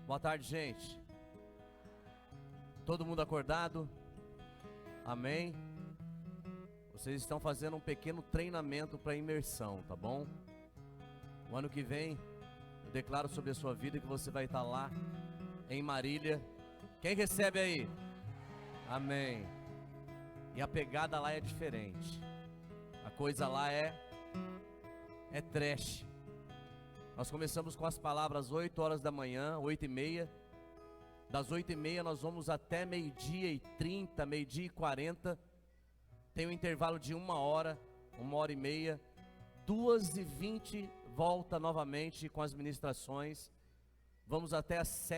Boa tarde, gente. Todo mundo acordado? Amém? Vocês estão fazendo um pequeno treinamento para imersão, tá bom? O ano que vem, eu declaro sobre a sua vida que você vai estar lá em Marília. Quem recebe aí? Amém. E a pegada lá é diferente. A coisa lá é trash. Nós começamos com as palavras 8 horas da manhã, 8h30. Das 8h30 nós vamos até meio-dia e 30, meio-dia e 40. Tem um intervalo de 1 hora, 1h30. 2h20 volta novamente com as ministrações. Vamos até às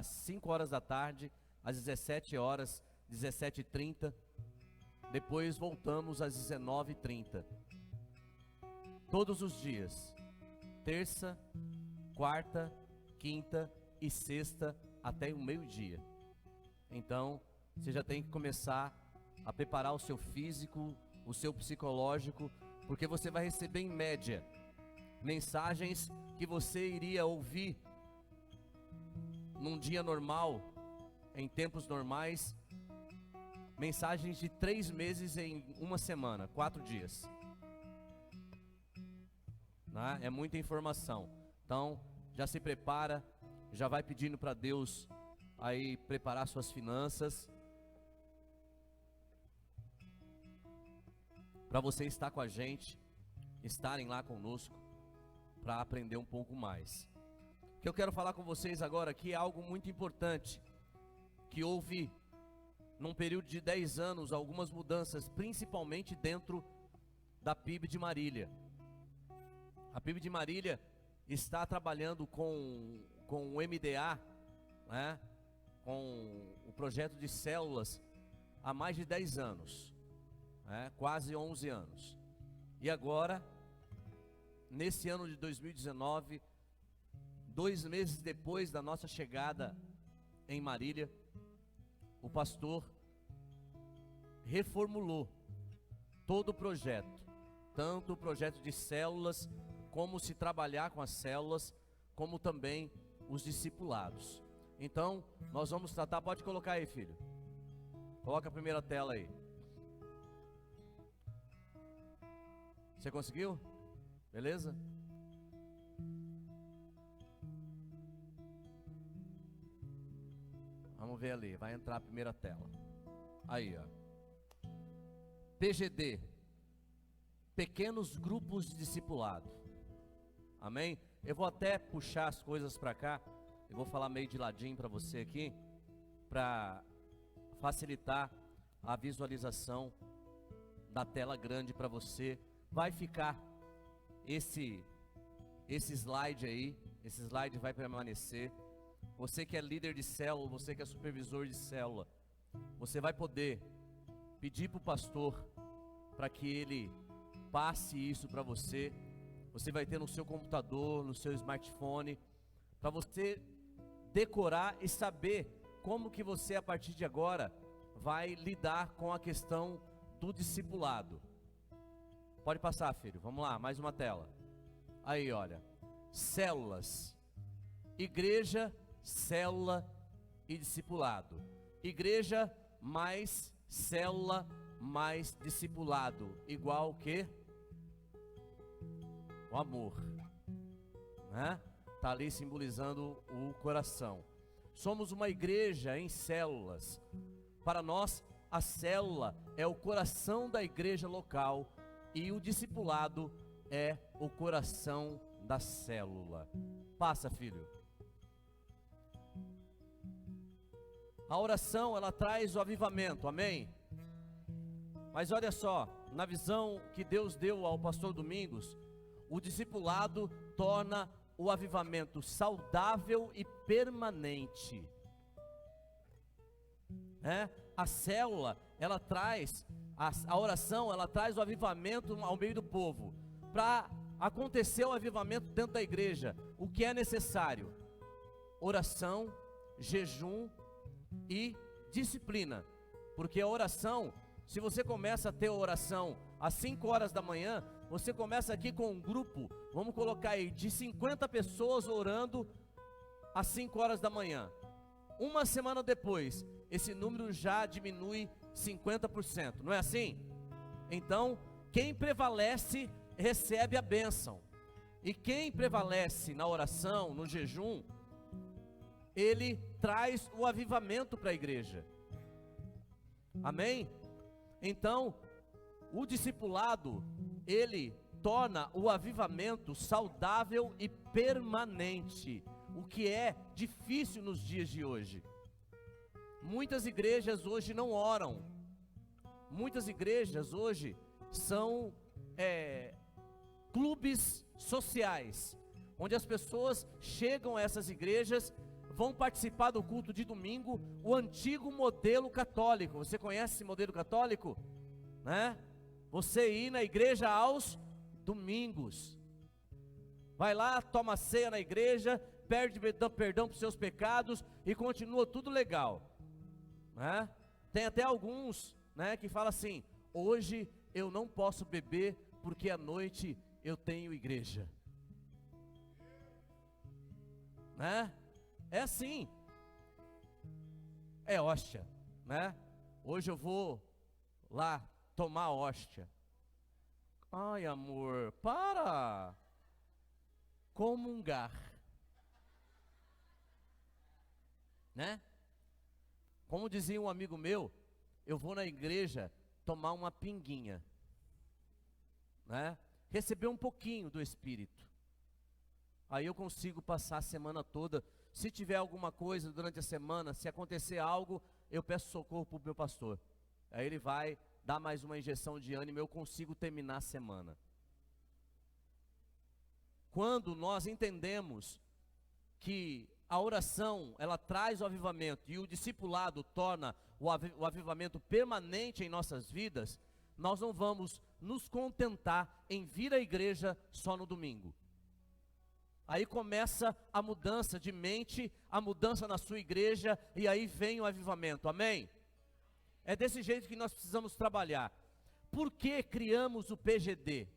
5 horas da tarde, às 17 horas, 17h30. Depois voltamos às 19h30. Todos os dias. Terça, quarta, quinta e sexta até o meio-dia. Então, você já tem que começar a preparar o seu físico, o seu psicológico, porque você vai receber em média mensagens que você iria ouvir num dia normal, em tempos normais, mensagens de 3 meses em 1 semana, 4 dias. Né? É muita informação. Então, já se prepara, já vai pedindo para Deus aí preparar suas finanças, para você estar com a gente, estarem lá conosco, para aprender um pouco mais. O que eu quero falar com vocês agora aqui é algo muito importante, que houve num período de 10 anos algumas mudanças, principalmente dentro da PIB de Marília. A PIB de Marília está trabalhando com o MDA, né, com o projeto de células há mais de 10 anos, né, quase 11 anos. E agora, nesse ano de 2019, 2 meses depois da nossa chegada em Marília, o pastor reformulou todo o projeto, tanto o projeto de células, como se trabalhar com as células, como também os discipulados. Então, nós vamos tratar, pode colocar aí, filho. Coloca a primeira tela aí. Você conseguiu? Beleza? Vamos ver ali, vai entrar a primeira tela. Aí, ó. PGD, pequenos grupos de discipulado. Amém? Eu vou até puxar as coisas para cá. Eu vou falar meio de ladinho para você aqui, para facilitar a visualização da tela grande para você. Vai ficar esse slide aí. Esse slide vai permanecer. Você que é líder de célula, você que é supervisor de célula, você vai poder pedir para o pastor para que ele passe isso para você. Você vai ter no seu computador, no seu smartphone, para você decorar e saber como que você a partir de agora vai lidar com a questão do discipulado. Pode passar, filho, vamos lá, mais uma tela. Aí, olha, células, igreja, célula e discipulado. Igreja mais célula mais discipulado, igual o quê? O amor, né? Está ali simbolizando o coração. Somos uma igreja em células. Para nós, a célula é o coração da igreja local e o discipulado é o coração da célula. Passa, filho. A oração, ela traz o avivamento, amém? Mas olha só, na visão que Deus deu ao pastor Domingos, o discipulado torna o avivamento saudável e permanente. A célula, ela traz, a oração, ela traz o avivamento ao meio do povo. Para acontecer o avivamento dentro da igreja, o que é necessário? Oração, jejum e disciplina. Porque a oração, se você começa a ter a oração às 5 horas da manhã, você começa aqui com um grupo, vamos colocar aí, de 50 pessoas orando às 5 horas da manhã. Uma semana depois, esse número já diminui 50%, não é assim? Então, quem prevalece recebe a bênção. E quem prevalece na oração, no jejum, ele traz o avivamento para a igreja. Amém? Então, o discipulado, ele torna o avivamento saudável e permanente, o que é difícil nos dias de hoje. Muitas igrejas hoje não oram. Muitas igrejas hoje são clubes sociais, onde as pessoas chegam a essas igrejas, vão participar do culto de domingo, o antigo modelo católico. Você conhece esse modelo católico? Né? Você ir na igreja aos domingos. Vai lá, toma ceia na igreja, pede perdão para os seus pecados e continua tudo legal. Né? Tem até alguns, né, que falam assim: hoje eu não posso beber porque à noite eu tenho igreja. Né? É assim. É hóstia, né? Hoje eu vou lá tomar hóstia. Ai, amor, para. Comungar. Né? Como dizia um amigo meu, eu vou na igreja tomar uma pinguinha, né? Receber um pouquinho do Espírito. Aí eu consigo passar a semana toda. Se tiver alguma coisa durante a semana, se acontecer algo, eu peço socorro para o meu pastor. Aí ele vai dar mais uma injeção de ânimo, eu consigo terminar a semana. Quando nós entendemos que a oração, ela traz o avivamento e o discipulado torna o avivamento permanente em nossas vidas, nós não vamos nos contentar em vir à igreja só no domingo. Aí começa a mudança de mente, a mudança na sua igreja, e aí vem o avivamento, amém? É desse jeito que nós precisamos trabalhar. Por que criamos o PGD?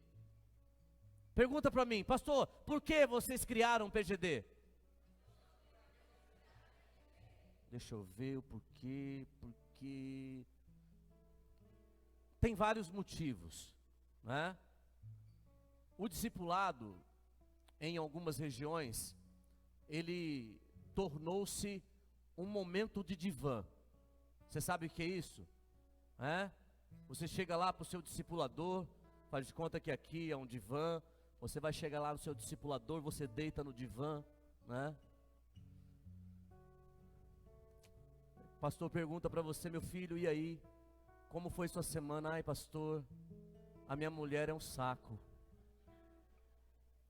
Pergunta para mim, pastor, por que vocês criaram o PGD? Deixa eu ver o porquê, porque tem vários motivos, né? O discipulado, em algumas regiões, ele tornou-se um momento de divã. Você sabe o que é isso? Você chega lá para o seu discipulador, faz de conta que aqui é um divã. Você vai chegar lá no seu discipulador, você deita no divã, né? O pastor pergunta para você: meu filho, e aí? Como foi sua semana? Ai, pastor, a minha mulher é um saco.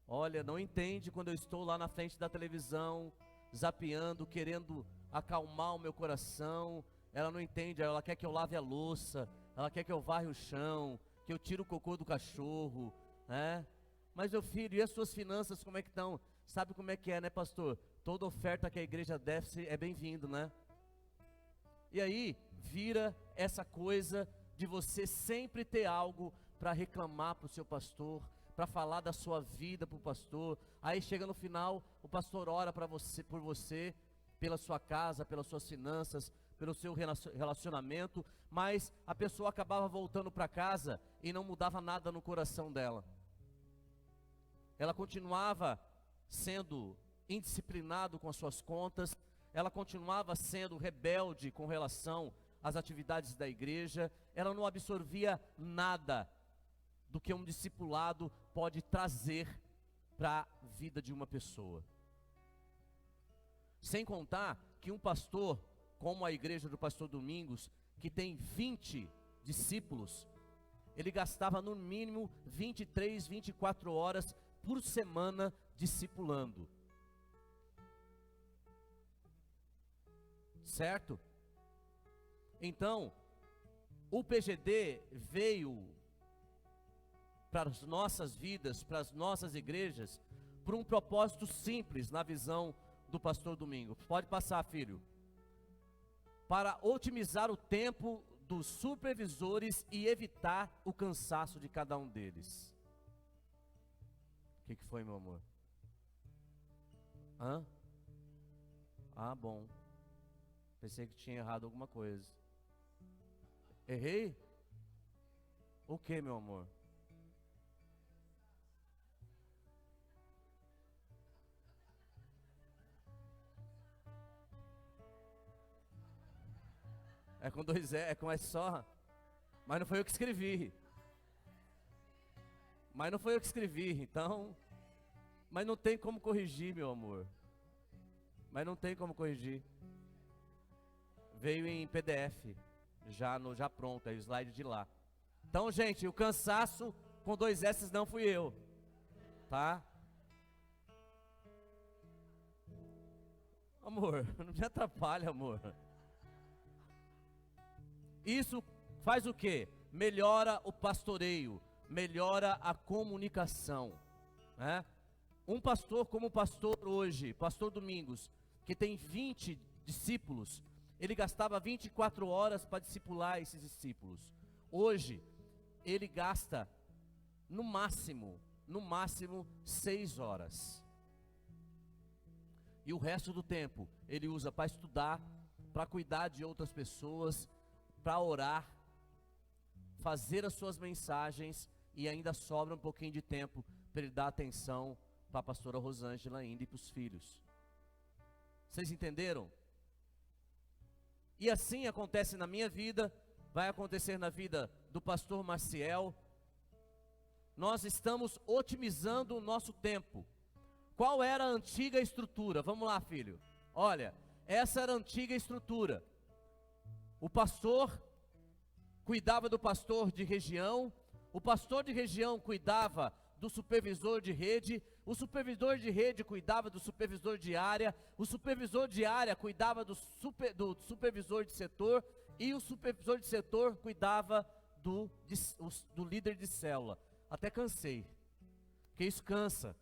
Olha, não entende quando eu estou lá na frente da televisão, zapeando, querendo acalmar o meu coração. Ela não entende, ela quer que eu lave a louça, ela quer que eu varre o chão, que eu tire o cocô do cachorro, né? Mas meu filho, e as suas finanças como é que estão? Sabe como é que é, né, pastor? Toda oferta que a igreja deve é bem-vindo, né? E aí, vira essa coisa de você sempre ter algo para reclamar para o seu pastor, para falar da sua vida para o pastor. Aí chega no final, o pastor ora para você, por você, pela sua casa, pelas suas finanças, pelo seu relacionamento, mas a pessoa acabava voltando para casa e não mudava nada no coração dela. Ela continuava sendo indisciplinado com as suas contas, ela continuava sendo rebelde com relação às atividades da igreja, ela não absorvia nada do que um discipulado pode trazer para a vida de uma pessoa. Sem contar que um pastor, como a igreja do pastor Domingos, que tem 20 discípulos, ele gastava no mínimo 23, 24 horas por semana discipulando. Certo? Então, o PGD veio para as nossas vidas, para as nossas igrejas, por um propósito simples na visão do pastor Domingos. Pode passar, filho. Para otimizar o tempo dos supervisores e evitar o cansaço de cada um deles. O que foi, meu amor? Ah, bom. Pensei que tinha errado alguma coisa. Errei? O que, meu amor? É com dois é com S só. Mas não foi eu que escrevi. Mas não foi eu que escrevi, então. Mas não tem como corrigir, meu amor. Mas não tem como corrigir. Veio em PDF, já pronto, é o slide de lá. Então, gente, o cansaço com dois S não fui eu, tá? Amor, não me atrapalha, amor. Isso faz o quê? Melhora o pastoreio, melhora a comunicação, né? Um pastor como o pastor hoje, pastor Domingos, que tem 20 discípulos, ele gastava 24 horas para discipular esses discípulos. Hoje, ele gasta no máximo 6 horas. E o resto do tempo, ele usa para estudar, para cuidar de outras pessoas, para orar, fazer as suas mensagens, e ainda sobra um pouquinho de tempo para ele dar atenção para a pastora Rosângela ainda e para os filhos. Vocês entenderam? E assim acontece na minha vida, vai acontecer na vida do pastor Maciel. Nós estamos otimizando o nosso tempo. Qual era a antiga estrutura? Vamos lá, filho. Olha, essa era a antiga estrutura. O pastor cuidava do pastor de região, o pastor de região cuidava do supervisor de rede, o supervisor de rede cuidava do supervisor de área, o supervisor de área cuidava do supervisor de setor, e o supervisor de setor cuidava do líder de célula. Até cansei, porque isso cansa.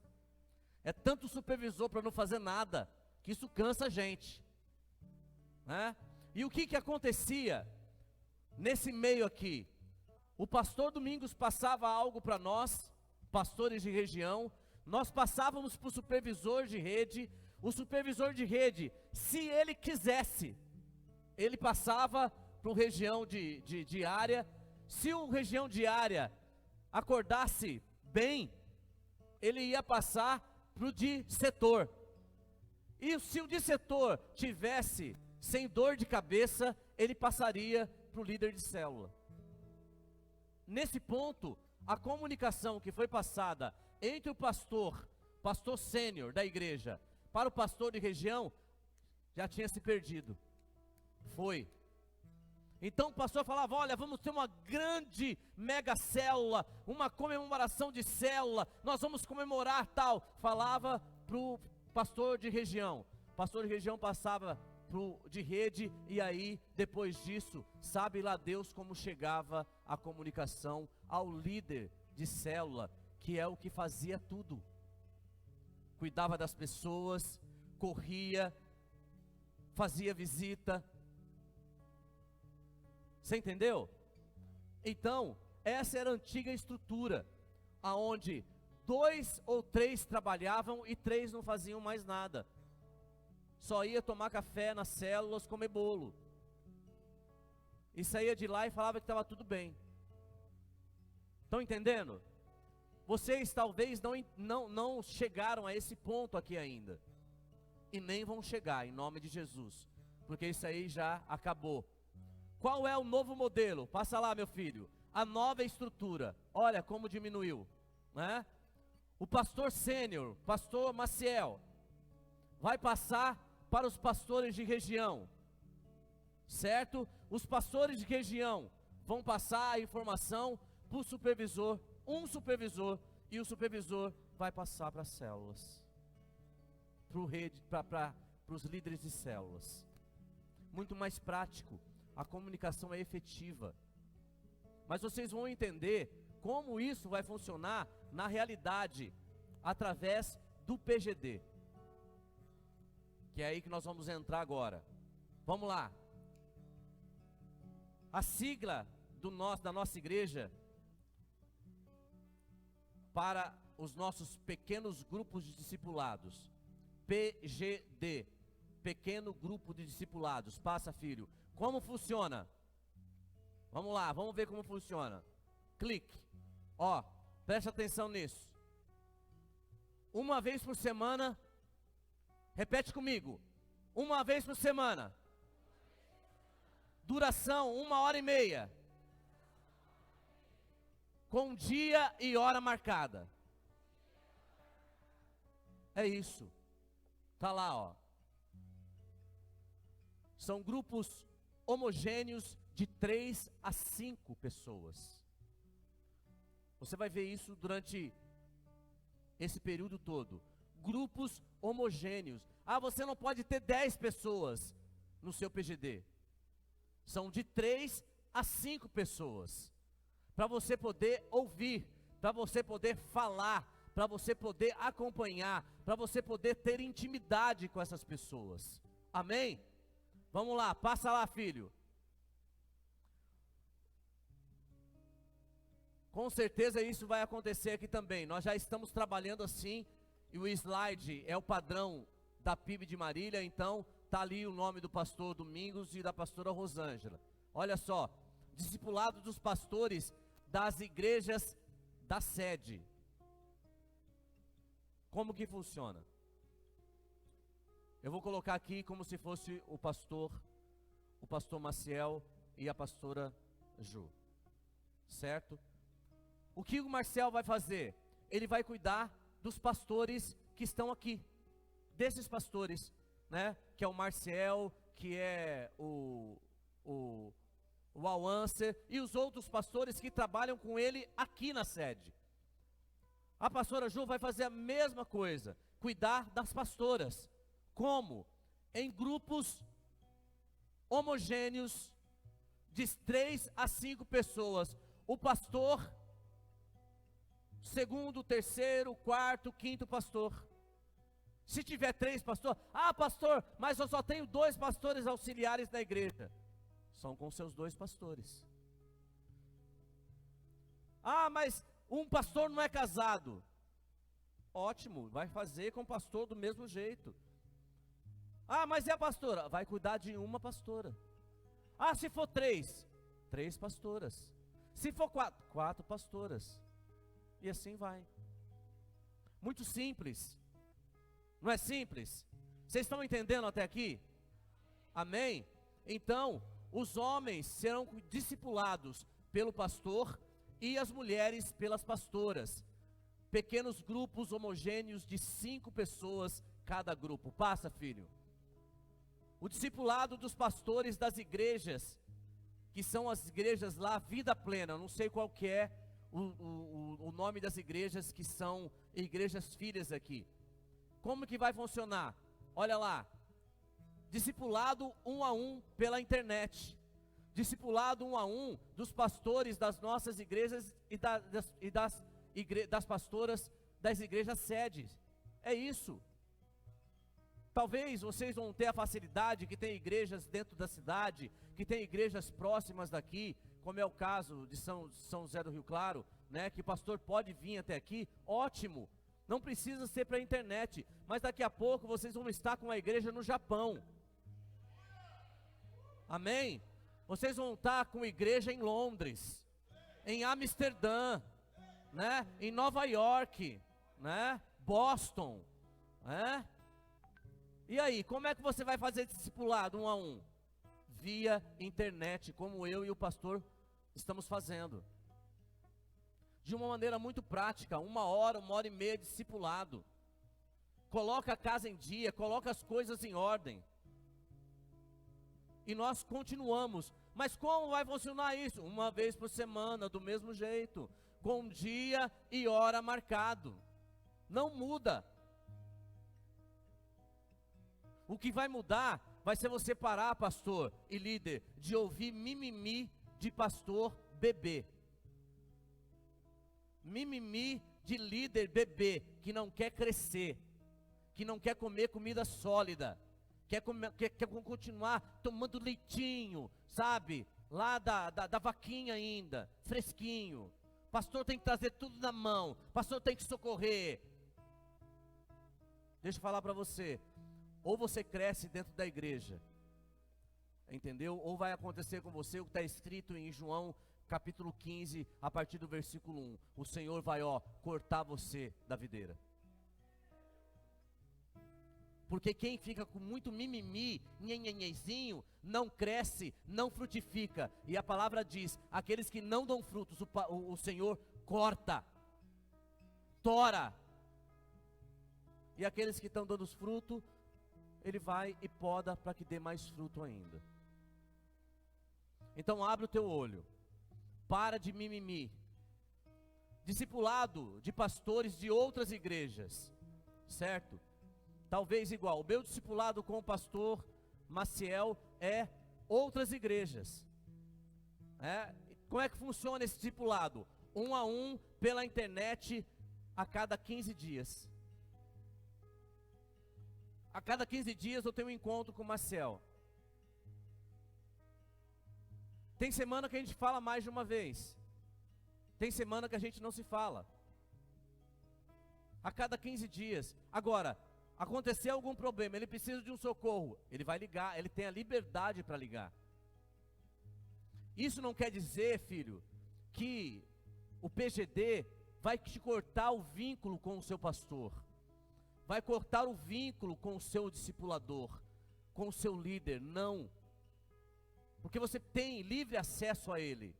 É tanto supervisor para não fazer nada, que isso cansa a gente, né? E o que acontecia nesse meio aqui? O pastor Domingos passava algo para nós, pastores de região, nós passávamos para o supervisor de rede. O supervisor de rede, se ele quisesse, ele passava para o região de área. Se o região de área acordasse bem, ele ia passar para o de setor. E se o de setor tivesse sem dor de cabeça, ele passaria para o líder de célula. Nesse ponto, a comunicação que foi passada entre o pastor sênior da igreja, para o pastor de região, já tinha se perdido. Foi. Então o pastor falava: olha, vamos ter uma grande mega célula, uma comemoração de célula, nós vamos comemorar tal. Falava para o pastor de região. O pastor de região passava pro de rede, e aí, depois disso, sabe lá Deus como chegava a comunicação ao líder de célula, que é o que fazia tudo. Cuidava das pessoas, corria, fazia visita. Você entendeu? Então, essa era a antiga estrutura, aonde 2 ou 3 trabalhavam e 3 não faziam mais nada. Só ia tomar café nas células, comer bolo. E saía de lá e falava que estava tudo bem. Estão entendendo? Vocês talvez não chegaram a esse ponto aqui ainda. E nem vão chegar, em nome de Jesus. Porque isso aí já acabou. Qual é o novo modelo? Passa lá, meu filho. A nova estrutura. Olha como diminuiu, né? O pastor sênior, pastor Maciel, vai passar para os pastores de região, certo? Os pastores de região vão passar a informação para o supervisor, um supervisor, e o supervisor vai passar para as células, para os líderes de células. Muito mais prático, a comunicação é efetiva. Mas vocês vão entender como isso vai funcionar na realidade, através do PGD. Que é aí que nós vamos entrar agora. Vamos lá. A sigla da nossa igreja, para os nossos pequenos grupos de discipulados, PGD, pequeno grupo de discipulados. Passa, filho. Como funciona? Vamos lá, vamos ver como funciona. Clique. Ó, preste atenção nisso. Uma vez por semana, repete comigo. Uma vez por semana. Duração, 1h30. Com dia e hora marcada. É isso. Tá lá, ó. São grupos homogêneos de 3 a 5 pessoas. Você vai ver isso durante esse período todo. Grupos homogêneos. Ah, você não pode ter 10 pessoas no seu PGD. São de 3 a 5 pessoas. Para você poder ouvir, para você poder falar, para você poder acompanhar, para você poder ter intimidade com essas pessoas. Amém? Vamos lá, passa lá, filho. Com certeza isso vai acontecer aqui também. Nós já estamos trabalhando assim, e o slide é o padrão da PIB de Marília, então tá ali o nome do pastor Domingos e da pastora Rosângela. Olha só, discipulado dos pastores das igrejas da sede. Como que funciona? Eu vou colocar aqui como se fosse o pastor Maciel e a pastora Ju. Certo? O que o Marcel vai fazer? Ele vai cuidar dos pastores que estão aqui. Desses pastores, né? Que é o Marcel, que é o Alwancer e os outros pastores que trabalham com ele aqui na sede. A pastora Ju vai fazer a mesma coisa, cuidar das pastoras. Como? Em grupos homogêneos de 3 a 5 pessoas. O pastor, segundo, terceiro, quarto, quinto pastor. Se tiver 3 pastores, pastor, mas eu só tenho 2 pastores auxiliares na igreja. São com seus 2 pastores. Mas um pastor não é casado. Ótimo, vai fazer com o pastor do mesmo jeito. Mas é a pastora? Vai cuidar de uma pastora. Se for 3 pastoras. Se for 4 pastoras. E assim vai. Muito simples. Não é simples? Vocês estão entendendo até aqui? Amém? Então, os homens serão discipulados pelo pastor e as mulheres pelas pastoras. Pequenos grupos homogêneos de 5 pessoas cada grupo. Passa, filho. O discipulado dos pastores das igrejas, que são as igrejas lá, Vida Plena. Eu não sei qual que é o nome das igrejas que são igrejas filhas aqui. Como que vai funcionar? Olha lá. Discipulado 1 a 1 pela internet. Discipulado 1 a 1 dos pastores das nossas igrejas e das pastoras das igrejas sedes. É isso. Talvez vocês vão ter a facilidade que tem igrejas dentro da cidade, que tem igrejas próximas daqui, como é o caso de São José do Rio Claro, né, que o pastor pode vir até aqui. Ótimo. Não precisa ser para a internet, mas daqui a pouco vocês vão estar com a igreja no Japão. Amém? Vocês vão estar com a igreja em Londres, em Amsterdã, né? Em Nova York, né? Boston, né? E aí, como é que você vai fazer discipulado 1 a 1? Via internet, como eu e o pastor estamos fazendo. De uma maneira muito prática, 1 hora, 1h30 discipulado. Coloca a casa em dia, coloca as coisas em ordem. E nós continuamos. Mas como vai funcionar isso? 1 vez por semana, do mesmo jeito, com dia e hora marcado. Não muda. O que vai mudar vai ser você parar, pastor e líder, de ouvir mimimi de pastor bebê. Mimimi de líder bebê, que não quer crescer, que não quer comer comida sólida, quer continuar tomando leitinho, sabe? Lá da vaquinha ainda, fresquinho. Pastor tem que trazer tudo na mão, pastor tem que socorrer. Deixa eu falar para você, Ou você cresce dentro da igreja, entendeu? Ou vai acontecer com você o que está escrito em João capítulo 15, a partir do versículo 1. O Senhor vai, cortar você da videira. Porque quem fica com muito mimimi, nhenhenhezinho, não cresce, não frutifica. E a palavra diz, aqueles que não dão frutos, o Senhor corta, tora. E aqueles que estão dando fruto, Ele vai e poda para que dê mais fruto ainda. Então abre o teu olho, para de mimimi. Discipulado de pastores de outras igrejas, certo? Talvez igual, o meu discipulado com o pastor Maciel é outras igrejas. Como é que funciona esse discipulado? 1 a 1, pela internet, a cada 15 dias. A cada 15 dias eu tenho um encontro com o Maciel. Tem semana que a gente fala mais de uma vez. Tem semana que a gente não se fala. A cada 15 dias. Agora, aconteceu algum problema, ele precisa de um socorro, ele vai ligar, ele tem a liberdade para ligar. Isso não quer dizer, filho, que o PGD vai te cortar o vínculo com o seu pastor, vai cortar o vínculo com o seu discipulador, com o seu líder. Não, porque você tem livre acesso a ele,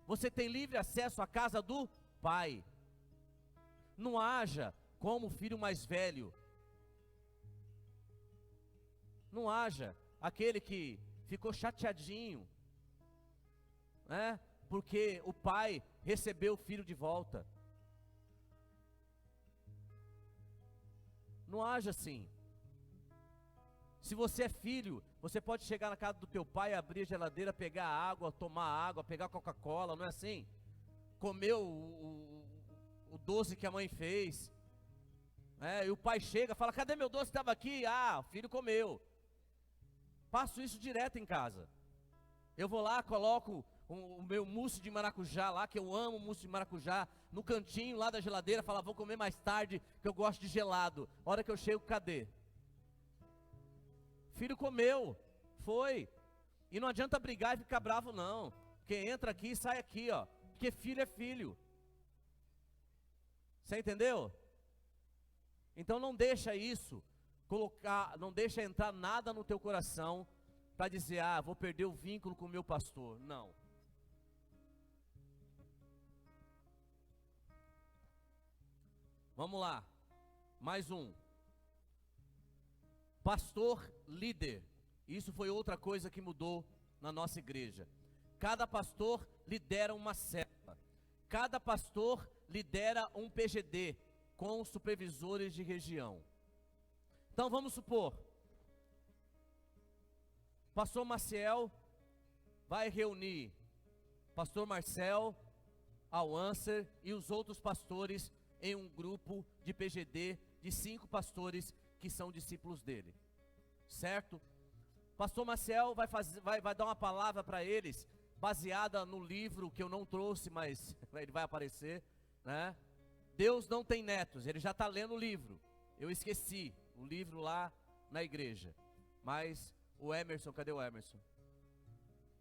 você tem livre acesso à casa do Pai. Não haja como o filho mais velho, não haja aquele que ficou chateadinho, porque o pai recebeu o filho de volta. Não haja assim. Se você é filho, você pode chegar na casa do teu pai, abrir a geladeira, pegar água, tomar água, pegar Coca-Cola, não é assim? Comer o doce que a mãe fez. E o pai chega, fala, cadê meu doce? Estava aqui. O filho comeu. Faço isso direto em casa. Eu vou lá, coloco o meu mousse de maracujá lá, que eu amo mousse de maracujá, no cantinho lá da geladeira, falo, vou comer mais tarde, que eu gosto de gelado. A hora que eu chego, cadê? Filho comeu, foi. E não adianta brigar e ficar bravo não, porque entra aqui e sai aqui, porque filho é filho. Você entendeu? Então não deixa isso não deixa entrar nada no teu coração para dizer, vou perder o vínculo com o meu pastor. Não. Vamos lá. Mais um. Pastor líder. Isso foi outra coisa que mudou na nossa igreja. Cada pastor lidera uma célula. Cada pastor lidera um PGD com supervisores de região. Então vamos supor, pastor Maciel vai reunir pastor Marcel, Alâncer e os outros pastores em um grupo de PGD de 5 pastores que são discípulos dele, certo? Pastor Maciel vai dar uma palavra para eles, baseada no livro que eu não trouxe, mas ele vai aparecer, Deus não tem netos. Ele já está lendo o livro, eu esqueci o livro lá na igreja, mas o Emerson, cadê o Emerson?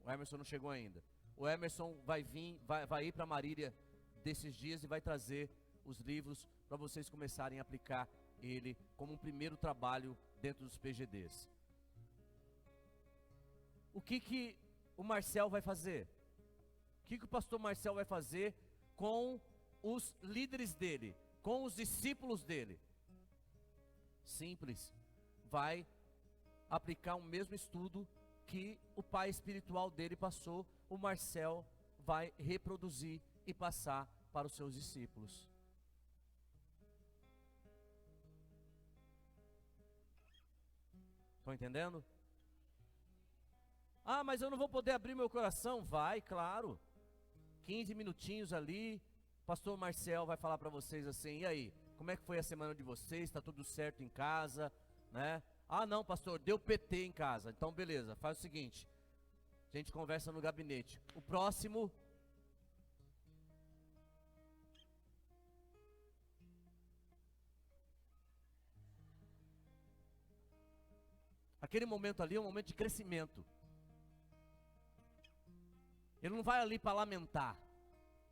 O Emerson não chegou ainda. O Emerson vai ir para Marília desses dias e vai trazer os livros para vocês começarem a aplicar ele como um primeiro trabalho dentro dos PGDs. O que o Marcel vai fazer? O que o pastor Marcel vai fazer com os líderes dele, com os discípulos dele? Simples, vai aplicar o mesmo estudo que o pai espiritual dele passou. O Marcel vai reproduzir e passar para os seus discípulos. Estão entendendo? Mas eu não vou poder abrir meu coração. Vai, claro. 15 minutinhos ali, pastor Marcel vai falar para vocês assim, e aí? Como é que foi a semana de vocês? Está tudo certo em casa, não, pastor, deu PT em casa. Então beleza, faz o seguinte, a gente conversa no gabinete. O próximo. Aquele momento ali é um momento de crescimento. Ele não vai ali para lamentar.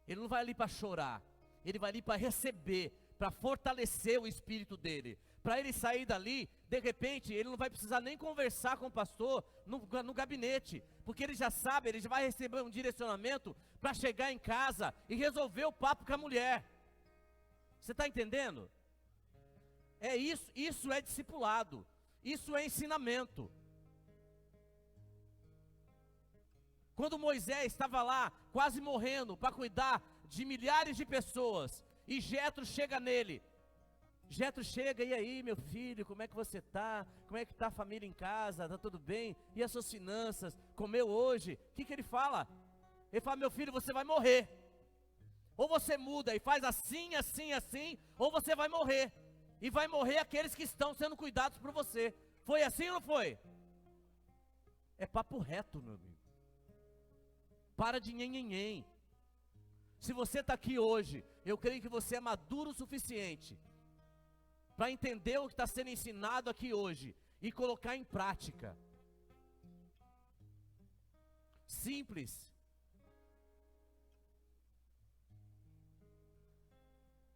Ele não vai ali para chorar. Ele vai ali para receber, para fortalecer o espírito dele. Para ele sair dali, de repente, ele não vai precisar nem conversar com o pastor no gabinete, porque ele já sabe, ele já vai receber um direcionamento para chegar em casa e resolver o papo com a mulher. Você está entendendo? É isso, isso é discipulado, isso é ensinamento. Quando Moisés estava lá, quase morrendo, para cuidar de milhares de pessoas, e Jetro chega nele. Jetro chega, e aí, meu filho, como é que você está? Como é que está a família em casa? Está tudo bem? E as suas finanças? Comeu hoje? O que ele fala? Ele fala, meu filho, você vai morrer. Ou você muda e faz assim, assim, assim, ou você vai morrer. E vai morrer aqueles que estão sendo cuidados por você. Foi assim ou não foi? É papo reto, meu amigo. Para de nhenhenhen. Se você está aqui hoje, eu creio que você é maduro o suficiente para entender o que está sendo ensinado aqui hoje e colocar em prática. Simples.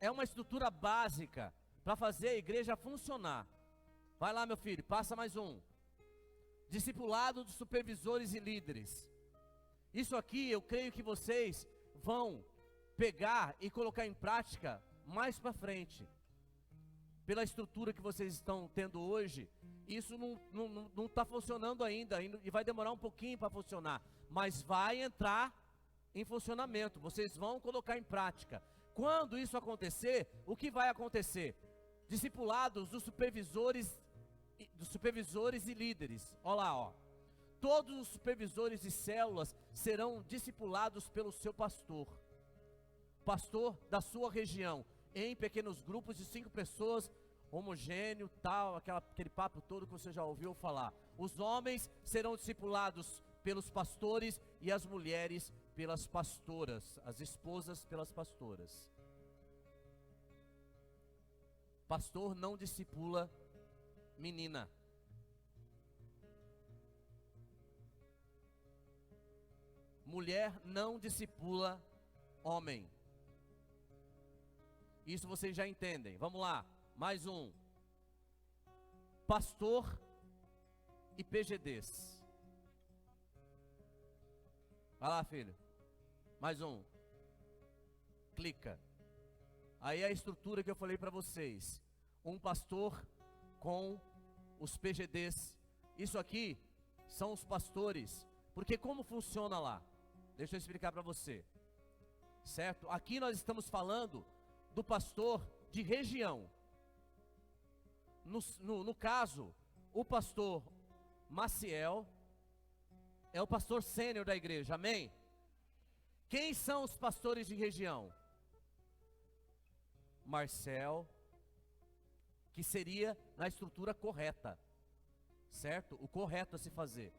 É uma estrutura básica para fazer a igreja funcionar. Vai lá, meu filho, passa mais um. Discipulado dos supervisores e líderes. Isso aqui eu creio que vocês vão pegar e colocar em prática mais para frente. Pela estrutura que vocês estão tendo hoje, isso não está funcionando ainda e vai demorar um pouquinho para funcionar, mas vai entrar em funcionamento, vocês vão colocar em prática. Quando isso acontecer, o que vai acontecer? Discipulados dos supervisores e líderes, olha lá, ó. Todos os supervisores de células serão discipulados pelo seu pastor da sua região, em pequenos grupos de 5 pessoas, homogêneo, tal, aquele papo todo que você já ouviu falar. Os homens serão discipulados pelos pastores e as mulheres pelas pastoras, as esposas pelas pastoras. Pastor não discipula menina. Mulher não discipula homem. Isso vocês já entendem. Vamos lá, mais um. Pastor e PGDs. Vai lá, filho. Mais um. Clica. Aí é a estrutura que eu falei para vocês. Um pastor com os PGDs. Isso aqui são os pastores. Porque como funciona lá? Deixa eu explicar para você. Certo? Aqui nós estamos falando do pastor de região. No caso, o pastor Maciel é o pastor sênior da igreja, amém? Quem são os pastores de região? Marcel, que seria na estrutura correta, certo? O correto a se fazer.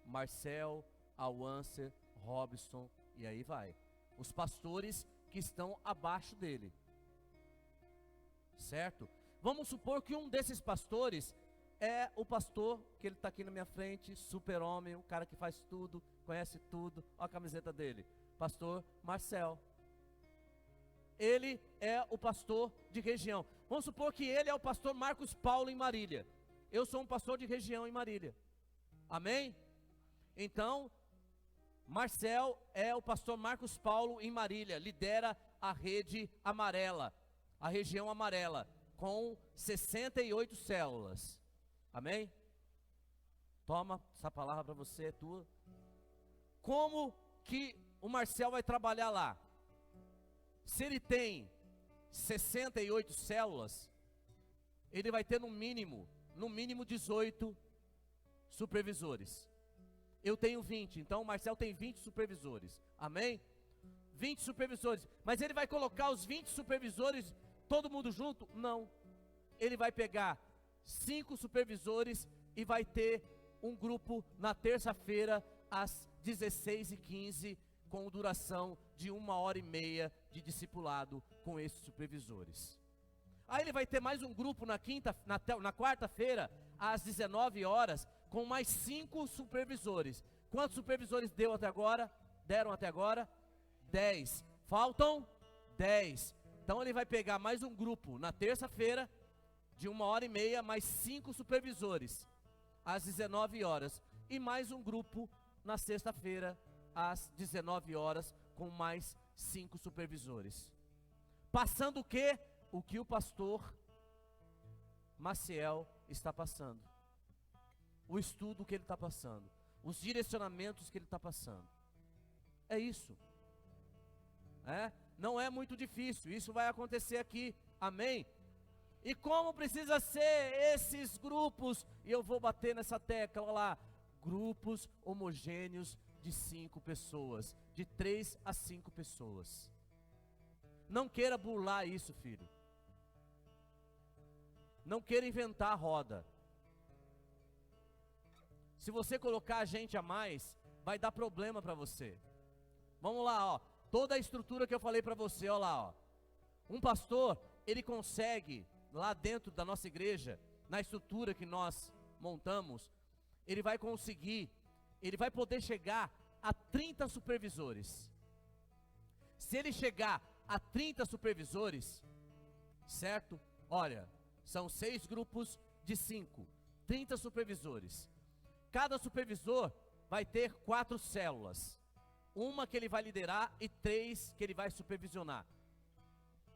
Marcel, Alwancer, Robson, e aí vai. Os pastores que estão abaixo dele. Certo? Vamos supor que um desses pastores é o pastor, que ele está aqui na minha frente, super homem, o cara que faz tudo, conhece tudo, olha a camiseta dele, pastor Marcel. Ele é o pastor de região. Vamos supor que ele é o pastor Marcos Paulo em Marília. Eu sou um pastor de região em Marília. Amém? Então, Marcel é o pastor Marcos Paulo em Marília, lidera a rede amarela, a região amarela, com 68 células. Amém? Toma, essa palavra para você é tua. Como que o Marcel vai trabalhar lá? Se ele tem 68 células, ele vai ter no mínimo 18 supervisores. Eu tenho 20, então o Marcel tem 20 supervisores. Amém? 20 supervisores. Mas ele vai colocar os 20 supervisores, todo mundo junto? Não. Ele vai pegar 5 supervisores e vai ter um grupo na terça-feira, às 16h15, com duração de 1h30 de discipulado com esses supervisores. Aí ele vai ter mais um grupo na quarta-feira, às 19 horas, com mais 5 supervisores. Quantos supervisores deram até agora? 10. Faltam 10. Então ele vai pegar mais um grupo na terça-feira, de 1h30, mais 5 supervisores, às 19 horas. E mais um grupo na sexta-feira, às 19 horas, com mais 5 supervisores. Passando o quê? O que o pastor Maciel está passando. O estudo que ele está passando. Os direcionamentos que ele está passando. É isso. Não é muito difícil, isso vai acontecer aqui, amém? E como precisa ser esses grupos, e eu vou bater nessa tecla lá, grupos homogêneos de 5 pessoas, de 3 a 5 pessoas. Não queira burlar isso, filho. Não queira inventar a roda. Se você colocar a gente a mais, vai dar problema para você. Vamos lá, ó. Toda a estrutura que eu falei para você, ó lá, ó. Um pastor, ele consegue, lá dentro da nossa igreja, na estrutura que nós montamos, ele vai conseguir, ele vai poder chegar a 30 supervisores. Se ele chegar a 30 supervisores, certo? Olha, são 6 grupos de 5, 30 supervisores. Cada supervisor vai ter 4 células. Uma que ele vai liderar e 3 que ele vai supervisionar.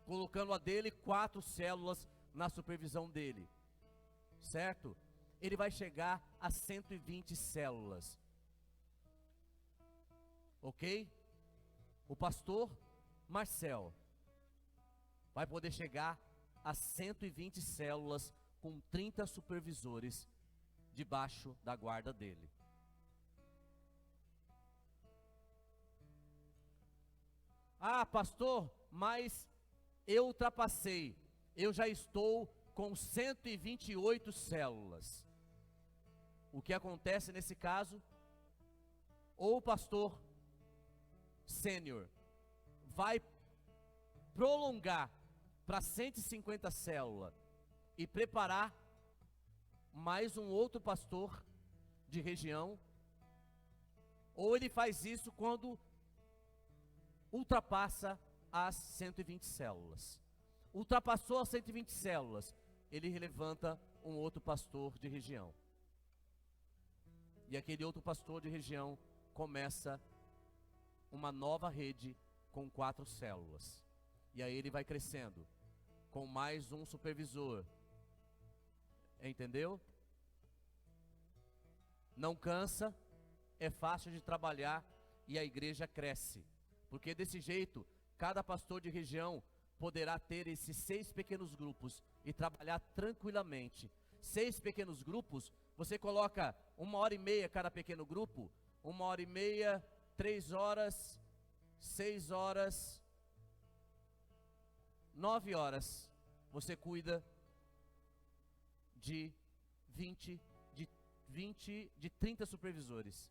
Colocando a dele 4 células na supervisão dele. Certo? Ele vai chegar a 120 células. Ok? O pastor Marcel vai poder chegar a 120 células com 30 supervisores debaixo da guarda dele. Ah, pastor, mas eu ultrapassei. Eu já estou com 128 células. O que acontece nesse caso? Ou o pastor sênior vai prolongar para 150 células e preparar mais um outro pastor de região, ou ele faz isso quando ultrapassa as 120 células. Ultrapassou as 120 células, ele levanta um outro pastor de região. E aquele outro pastor de região começa uma nova rede com 4 células. E aí ele vai crescendo, com mais um supervisor. Entendeu? Não cansa, é fácil de trabalhar e a igreja cresce. Porque desse jeito, cada pastor de região poderá ter esses 6 pequenos grupos e trabalhar tranquilamente. 6 pequenos grupos, você coloca 1h30 cada pequeno grupo, 1h30, 3 horas, 6 horas, 9 horas. Você cuida de 30 supervisores.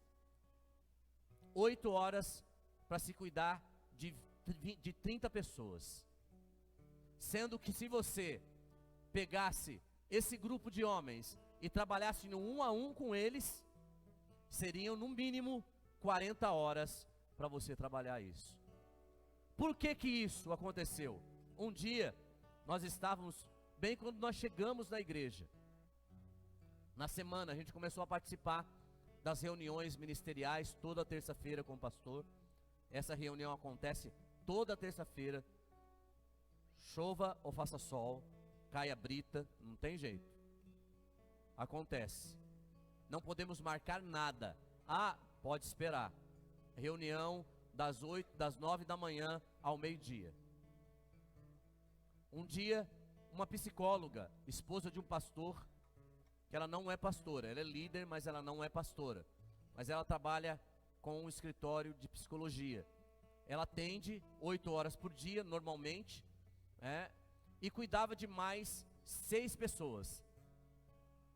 8 horas para se cuidar de 30 pessoas. Sendo que se você pegasse esse grupo de homens e trabalhasse no 1 a 1 com eles, seriam no mínimo 40 horas para você trabalhar isso. Por que que isso aconteceu? Um dia, nós estávamos, bem quando nós chegamos na igreja, na semana a gente começou a participar das reuniões ministeriais toda terça-feira com o pastor. Essa reunião acontece toda terça-feira, chova ou faça sol, caia brita, não tem jeito. Acontece. Não podemos marcar nada. Ah, pode esperar. Reunião das 9 da manhã ao meio-dia. Um dia, uma psicóloga, esposa de um pastor, que ela não é pastora, ela é líder, mas ela não é pastora. Mas ela trabalha com um escritório de psicologia. Ela atende 8 horas por dia, normalmente, e cuidava de mais 6 pessoas,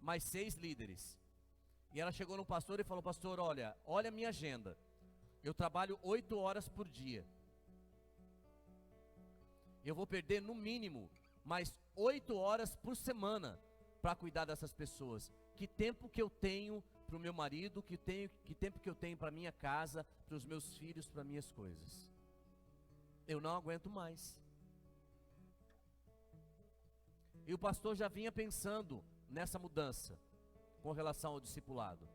mais 6 líderes. E ela chegou no pastor e falou: pastor, olha a minha agenda, eu trabalho 8 horas por dia, eu vou perder no mínimo mais 8 horas por semana para cuidar dessas pessoas. Que tempo que eu tenho para o meu marido, que tempo que eu tenho para minha casa, para os meus filhos, para minhas coisas. Eu não aguento mais. E o pastor já vinha pensando nessa mudança com relação ao discipulado.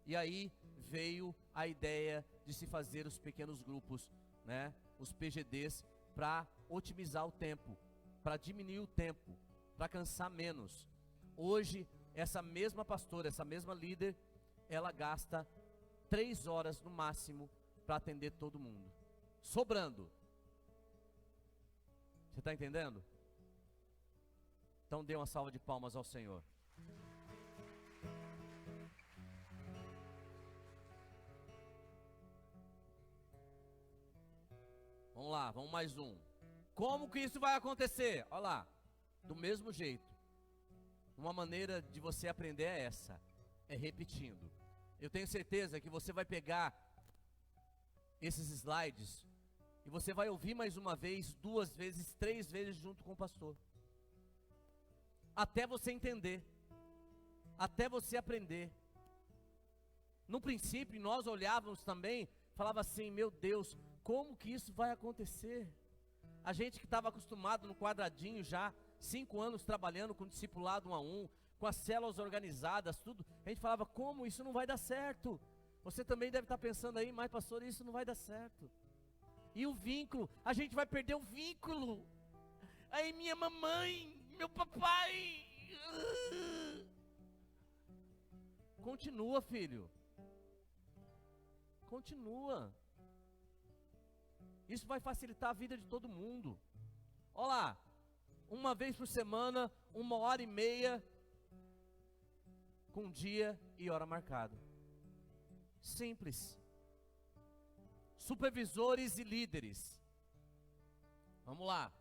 E aí veio a ideia de se fazer os pequenos grupos, né, os PGDs, para otimizar o tempo, para diminuir o tempo, para cansar menos. Hoje, essa mesma pastora, essa mesma líder, ela gasta 3 horas no máximo para atender todo mundo, sobrando. Você está entendendo? Então dê uma salva de palmas ao Senhor. Vamos lá, vamos mais um. Como que isso vai acontecer? Olha lá, do mesmo jeito. Uma maneira de você aprender é essa, é repetindo. Eu tenho certeza que você vai pegar esses slides e você vai ouvir mais uma vez, 2 vezes, 3 vezes junto com o pastor. Até você entender, até você aprender. No princípio, nós olhávamos também, falava assim, meu Deus, como que isso vai acontecer? A gente que estava acostumado no quadradinho já, 5 anos trabalhando com discipulado 1 a 1, com as células organizadas, tudo, a gente falava, como isso não vai dar certo? Você também deve estar pensando aí, mas pastor, isso não vai dar certo. E o vínculo, a gente vai perder o vínculo. Aí minha mamãe, meu papai. Continua, filho. Continua. Isso vai facilitar a vida de todo mundo. Olha lá, 1 vez por semana, 1h30, com dia e hora marcada. Simples. Supervisores e líderes. Vamos lá.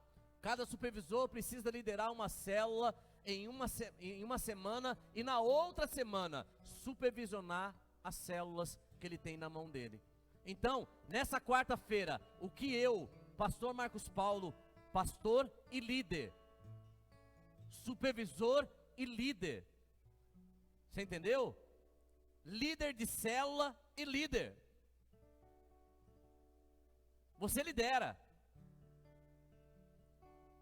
Cada supervisor precisa liderar uma célula em uma semana e na outra semana supervisionar as células que ele tem na mão dele. Então, nessa quarta-feira, o que eu, pastor Marcos Paulo, pastor e líder, supervisor e líder, você entendeu? Líder de célula e líder. Você lidera.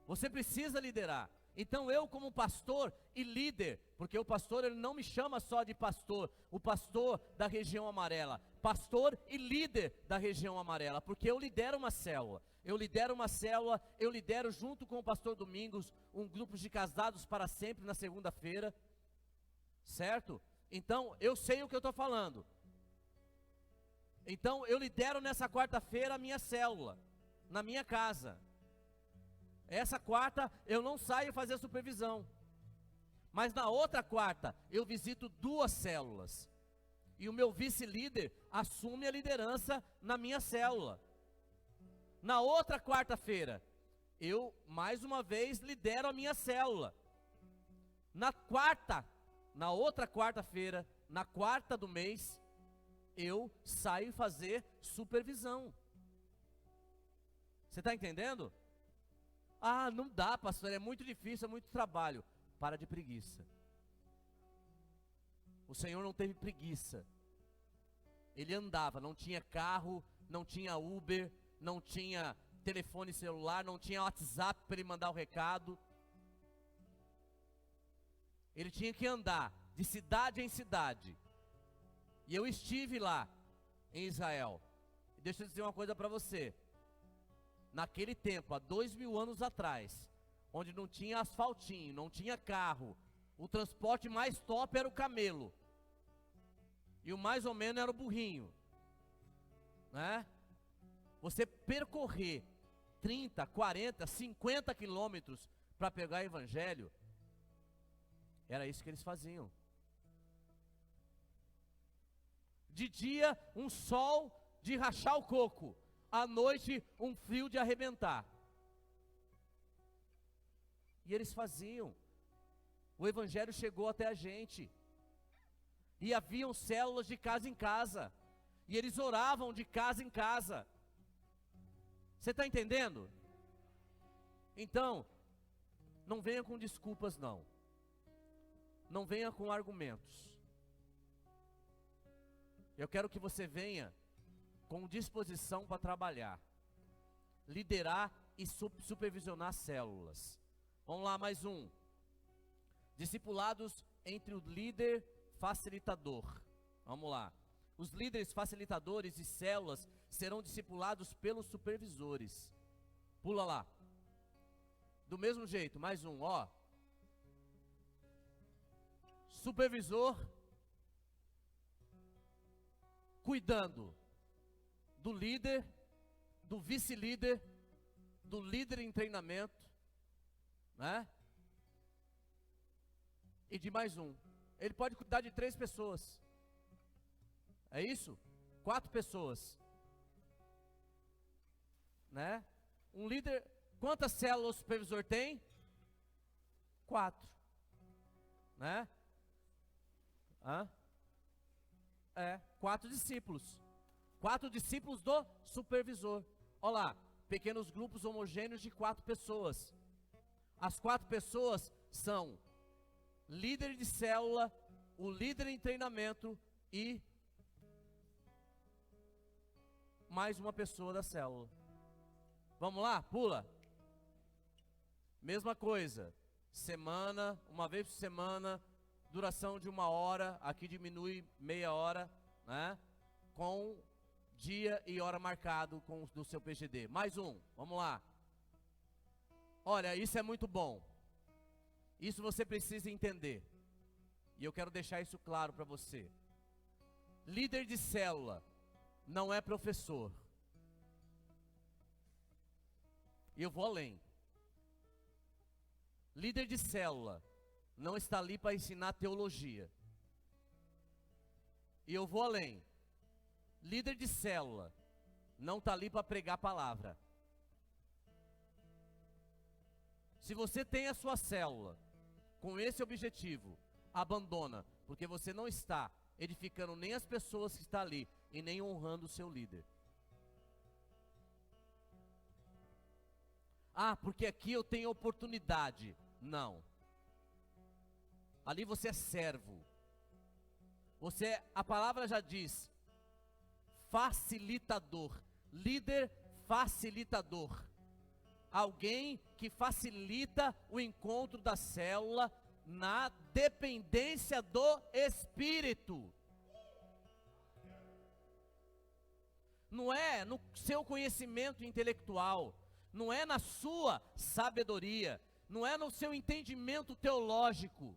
Você precisa liderar. Então eu como pastor e líder, porque o pastor ele não me chama só de pastor, o pastor da região amarela, pastor e líder da região amarela, porque eu lidero uma célula. Eu lidero junto com o pastor Domingos, um grupo de casados para sempre na segunda-feira, certo? Então eu sei o que eu estou falando. Então eu lidero nessa quarta-feira a minha célula, na minha casa. Essa quarta eu não saio fazer supervisão, mas na outra quarta eu visito 2 células, e o meu vice-líder assume a liderança na minha célula. Na outra quarta-feira, eu mais uma vez lidero a minha célula. Na outra quarta-feira, na quarta do mês, eu saio fazer supervisão. Você está entendendo? Ah, não dá, pastor, é muito difícil, é muito trabalho. Para de preguiça. O Senhor não teve preguiça. Ele andava, não tinha carro, não tinha Uber, não tinha telefone celular, não tinha WhatsApp para ele mandar o recado. Ele tinha que andar de cidade em cidade. E eu estive lá em Israel. Deixa eu dizer uma coisa para você. Naquele tempo, há 2000 anos atrás, onde não tinha asfaltinho, não tinha carro, o transporte mais top era o camelo, e o mais ou menos era o burrinho, né? Você percorrer 30, 40, 50 quilômetros para pegar o evangelho, era isso que eles faziam. De dia, um sol de rachar o coco, à noite, um frio de arrebentar. E eles faziam. O evangelho chegou até a gente. E haviam células de casa em casa. E eles oravam de casa em casa. Você está entendendo? Então, não venha com desculpas não. Não venha com argumentos. Eu quero que você venha com disposição para trabalhar, liderar e supervisionar células. Vamos lá, mais um. Discipulados entre o líder facilitador. Vamos lá. Os líderes facilitadores e células serão discipulados pelos supervisores. Pula lá. Do mesmo jeito, mais um, ó. Supervisor cuidando do líder, do vice-líder, do líder em treinamento, né? E de mais um. Ele pode cuidar de 3 pessoas. É isso? 4 pessoas, né? Um líder, quantas células o supervisor tem? 4, né? 4 discípulos. 4 discípulos do supervisor. Olha lá, pequenos grupos homogêneos de 4 pessoas. As 4 pessoas são líder de célula, o líder em treinamento e mais uma pessoa da célula. Vamos lá, pula. Mesma coisa, semana, uma vez por semana, duração de 1 hora, aqui diminui meia hora, né? Com dia e hora marcado do seu PGD. Mais um, vamos lá. Olha, isso é muito bom. Isso você precisa entender. E eu quero deixar isso claro para você. Líder de célula não é professor. E eu vou além. Líder de célula não está ali para ensinar teologia. E eu vou além. Líder de célula não está ali para pregar a palavra. Se você tem a sua célula com esse objetivo, abandona, porque você não está edificando nem as pessoas que estão ali e nem honrando o seu líder. Ah, porque aqui eu tenho oportunidade. Não. Ali você é servo. A palavra já diz, facilitador, líder facilitador. Alguém que facilita o encontro da célula na dependência do Espírito. Não é no seu conhecimento intelectual, não é na sua sabedoria, não é no seu entendimento teológico.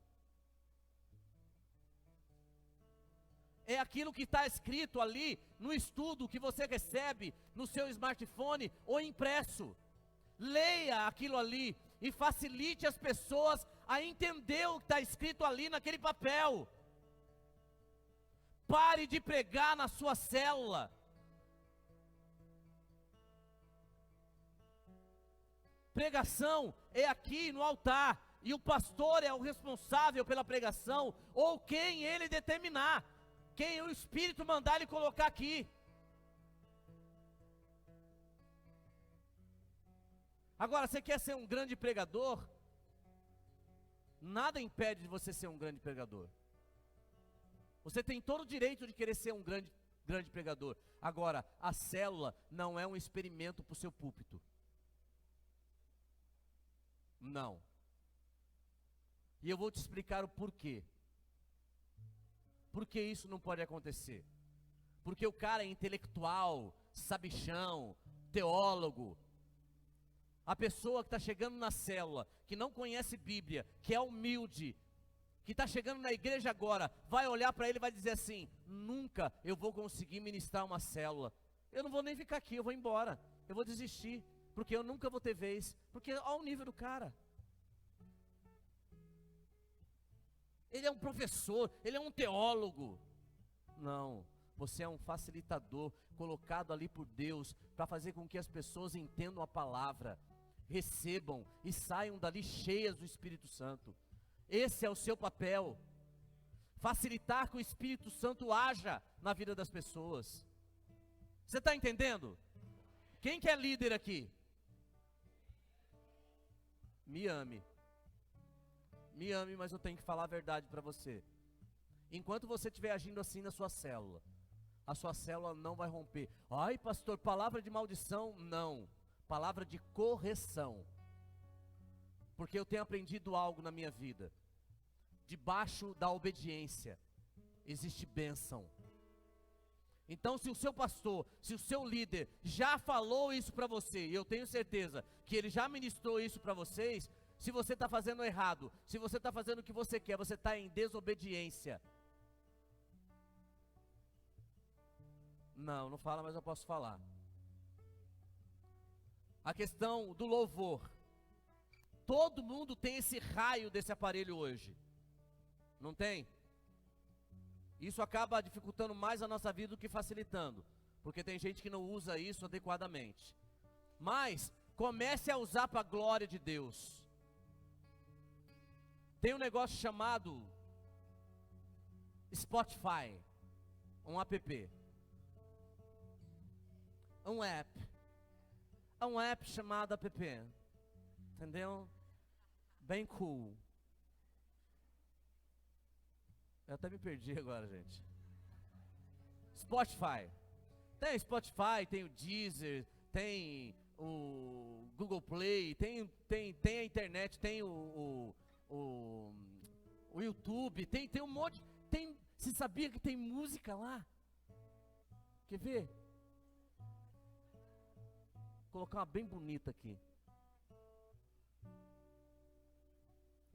É aquilo que está escrito ali no estudo que você recebe no seu smartphone ou impresso. Leia aquilo ali e facilite as pessoas a entender o que está escrito ali naquele papel. Pare de pregar na sua célula. Pregação é aqui no altar, e o pastor é o responsável pela pregação, ou quem ele determinar, quem o Espírito mandar ele colocar aqui. Agora, você quer ser um grande pregador? Nada impede de você ser um grande pregador. Você tem todo o direito de querer ser um grande pregador. Agora, a célula não é um experimento para o seu púlpito. Não. E eu vou te explicar o porquê. Por que isso não pode acontecer? Porque o cara é intelectual, sabichão, teólogo. A pessoa que está chegando na célula, que não conhece Bíblia, que é humilde, que está chegando na igreja agora, vai olhar para ele e vai dizer assim: nunca eu vou conseguir ministrar uma célula. Eu não vou nem ficar aqui, eu vou embora. Eu vou desistir, porque eu nunca vou ter vez. Porque olha o nível do cara. Ele é um professor, ele é um teólogo. Não, você é um facilitador, colocado ali por Deus, para fazer com que as pessoas entendam a palavra, recebam e saiam dali cheias do Espírito Santo. Esse é o seu papel. Facilitar que o Espírito Santo haja na vida das pessoas. Você está entendendo? Quem que é líder aqui? Me ame. Me ame, mas eu tenho que falar a verdade para você. Enquanto você estiver agindo assim na sua célula, a sua célula não vai romper. Ai, pastor, palavra de maldição? Não, palavra de correção. Porque eu tenho aprendido algo na minha vida. Debaixo da obediência existe bênção. Então, se o seu pastor, se o seu líder já falou isso para você, e eu tenho certeza que ele já ministrou isso para vocês, se você está fazendo errado, se você está fazendo o que você quer, você está em desobediência. Não fala, mas eu posso falar. A questão do louvor. Todo mundo tem esse raio desse aparelho hoje. Não tem? Isso acaba dificultando mais a nossa vida do que facilitando. Porque tem gente que não usa isso adequadamente. Mas, comece a usar para a glória de Deus. Tem um negócio chamado Spotify. Um app. Um app chamado app. Entendeu? Bem cool. Eu até me perdi agora, gente. Spotify. Tem Spotify, tem o Deezer, tem o Google Play, tem a internet, tem o YouTube, tem um monte. Você sabia que tem música lá? Quer ver? Vou colocar uma bem bonita aqui.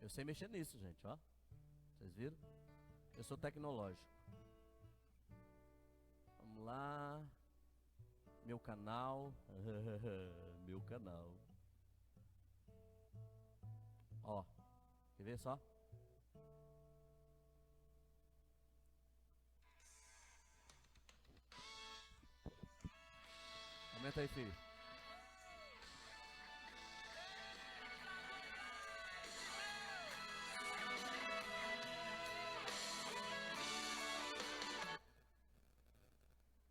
Eu sei mexer nisso, gente, ó. Vocês viram? Eu sou tecnológico. Vamos lá. Meu canal. Meu canal. Ó. Quer ver só? Aumenta aí, filho.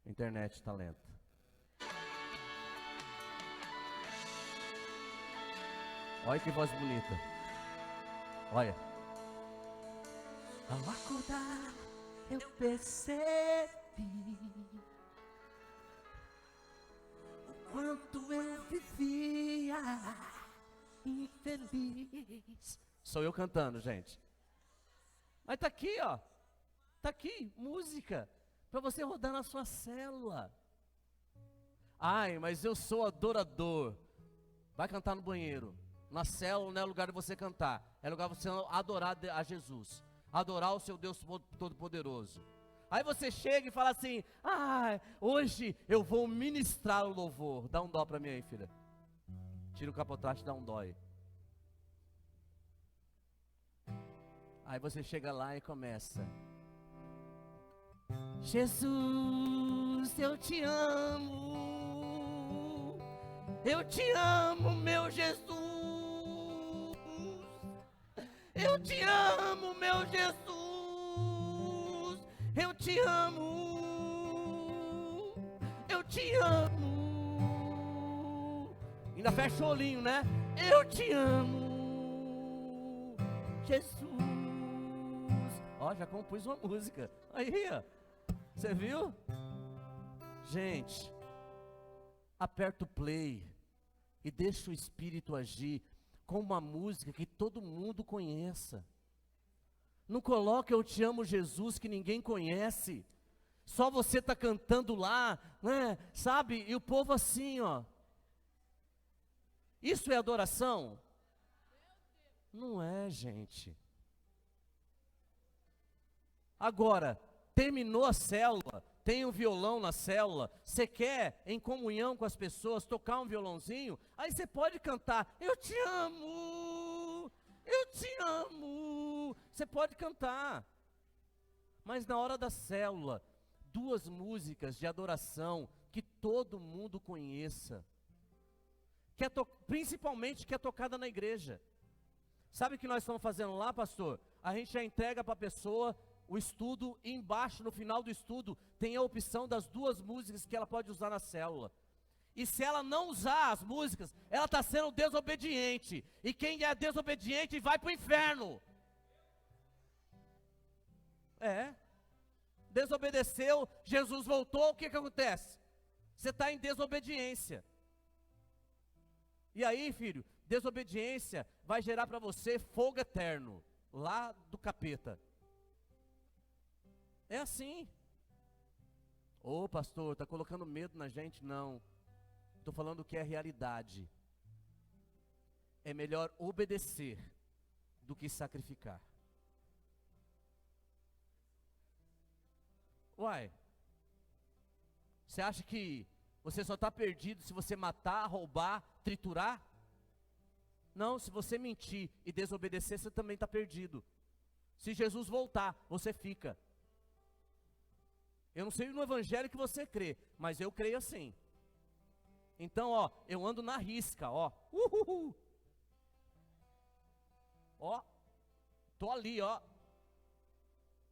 Internet tá lenta. Olha que voz bonita. Olha. Ao acordar, eu percebi o quanto eu vivia infeliz. Sou eu cantando, gente. Mas tá aqui, ó. Tá aqui, música. Para você rodar na sua célula. Ai, mas eu sou adorador. Vai cantar no banheiro. Na célula não é lugar de você cantar. É lugar de você adorar a Jesus. Adorar o seu Deus Todo-Poderoso. Aí você chega e fala assim: ah, hoje eu vou ministrar o louvor. Dá um dó para mim aí, filha. Tira o capotaste e dá um dó aí. Aí você chega lá e começa: Jesus, eu te amo. Eu te amo, meu Jesus. Eu te amo, meu Jesus. Eu te amo. Eu te amo. Ainda fecha o olhinho, né? Eu te amo, Jesus. Ó, já compus uma música. Aí, ó. Você viu? Gente, aperta o play e deixa o Espírito agir com uma música que todo mundo conheça. Não coloca Eu Te Amo, Jesus, que ninguém conhece. Só você está cantando lá, né? Sabe? E o povo assim, ó. Isso é adoração? Não é, gente. Agora, terminou a célula, tem um violão na célula, você quer, em comunhão com as pessoas, tocar um violãozinho, aí você pode cantar: eu te amo, eu te amo. Você pode cantar. Mas na hora da célula, duas músicas de adoração que todo mundo conheça, principalmente que é tocada na igreja. Sabe o que nós estamos fazendo lá, pastor? A gente já entrega para a pessoa o estudo, e embaixo, no final do estudo, tem a opção das duas músicas que ela pode usar na célula. E se ela não usar as músicas, ela está sendo desobediente. E quem é desobediente vai para o inferno. É. desobedeceu, Jesus voltou, o que acontece? Você está em desobediência. E aí, filho, desobediência vai gerar para você fogo eterno, lá do capeta. É assim. Ô pastor, está colocando medo na gente? Não. Estou falando que é realidade. É melhor obedecer do que sacrificar. Uai, você acha que você só está perdido se você matar, roubar, triturar? Não, se você mentir e desobedecer, você também está perdido. Se Jesus voltar, você fica. Eu não sei no evangelho que você crê, mas eu creio assim. Então, ó, eu ando na risca, ó. Ó, tô ali, ó.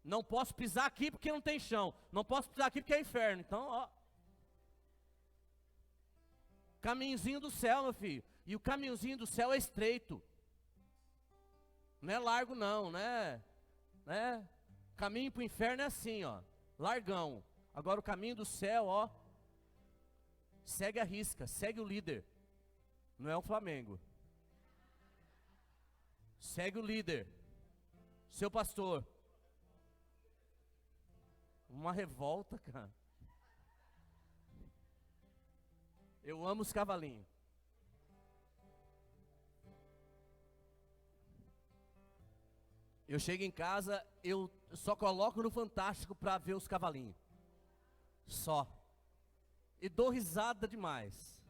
Não posso pisar aqui porque não tem chão. Não posso pisar aqui porque é inferno. Então, ó. Caminhozinho do céu, meu filho. E o caminhozinho do céu é estreito. Não é largo não, né? Caminho para o inferno é assim, ó. Largão. Agora o caminho do céu, ó. Segue a risca, segue o líder. Não é o Flamengo. Segue o líder. Seu pastor. Uma revolta, cara. Eu amo os cavalinhos. Eu chego em casa, eu só coloco no Fantástico para ver os cavalinhos. Só. E dou risada demais.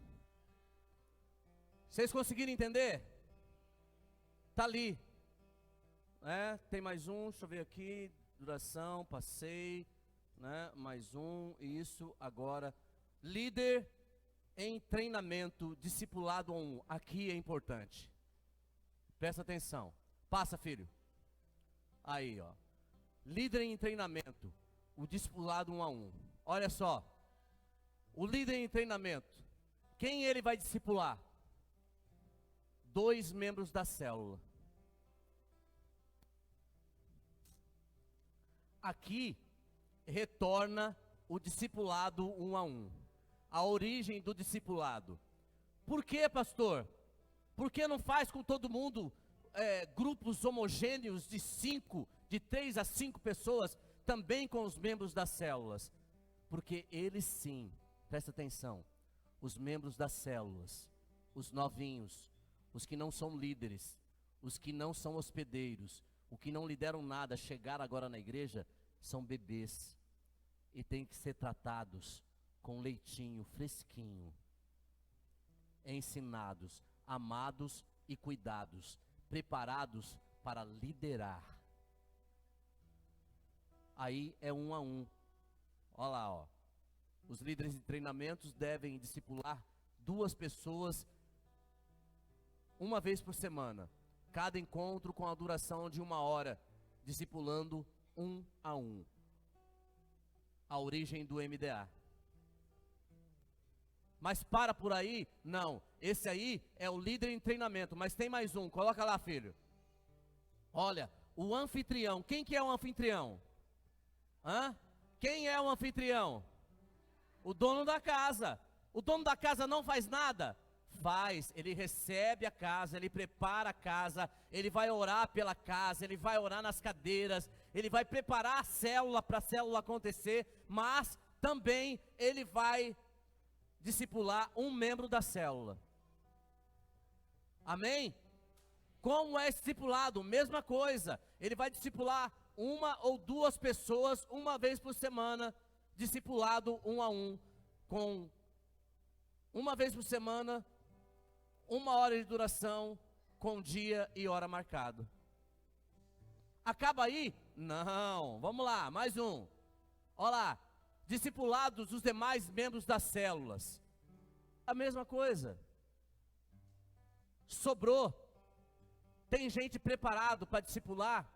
Vocês conseguiram entender? Tá ali. Tem mais um, deixa eu ver aqui. Duração, passei. Mais um, isso, agora. Líder em treinamento, discipulado 1. Aqui é importante. Presta atenção. Passa, filho. Aí, ó. Líder em treinamento, o discipulado 1 a 1. Olha só. O líder em treinamento, quem ele vai discipular? 2 membros da célula. Aqui retorna o discipulado 1 a 1. A origem do discipulado. Por que, pastor? Por que não faz com todo mundo grupos homogêneos de 5, de 3 a 5 pessoas, também com os membros das células? Porque eles sim, presta atenção, os membros das células, os novinhos, os que não são líderes, os que não são hospedeiros, os que não lideram nada, chegaram agora na igreja, são bebês e têm que ser tratados com leitinho fresquinho, ensinados, amados e cuidados, preparados para liderar. Aí é 1 a 1. Olha lá, ó. Os líderes de treinamentos devem discipular 2 pessoas uma vez por semana. Cada encontro com a duração de 1 hora, discipulando 1 a 1. A origem do MDA. Mas para por aí? Não. Esse aí é o líder em treinamento, mas tem mais um. Coloca lá, filho. Olha, o anfitrião. Quem que é o anfitrião? Quem é o anfitrião? O dono da casa. O dono da casa não faz nada? Faz, ele recebe a casa, ele prepara a casa, ele vai orar pela casa, ele vai orar nas cadeiras, ele vai preparar a célula para a célula acontecer, mas também ele vai discipular um membro da célula. Amém? Como é discipulado? Mesma coisa, ele vai discipular 1 ou 2 pessoas uma vez por semana, discipulado 1 a 1, com uma vez por semana, 1 hora de duração, com dia e hora marcado. Acaba aí? Não, vamos lá, mais um. Olha lá, discipulados os demais membros das células. A mesma coisa. Sobrou. Tem gente preparado para discipular,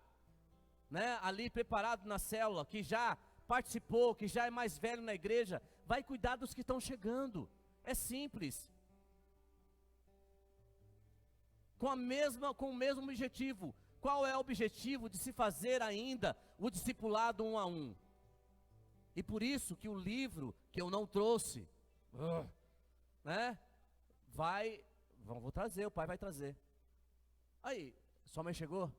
ali preparado na célula, que já participou, que já é mais velho na igreja, vai cuidar dos que estão chegando. É simples. Com o mesmo objetivo. Qual é o objetivo de se fazer ainda o discipulado 1 a 1? E por isso que o livro que eu não trouxe, né? Vou trazer, o pai vai trazer. Aí, sua mãe chegou?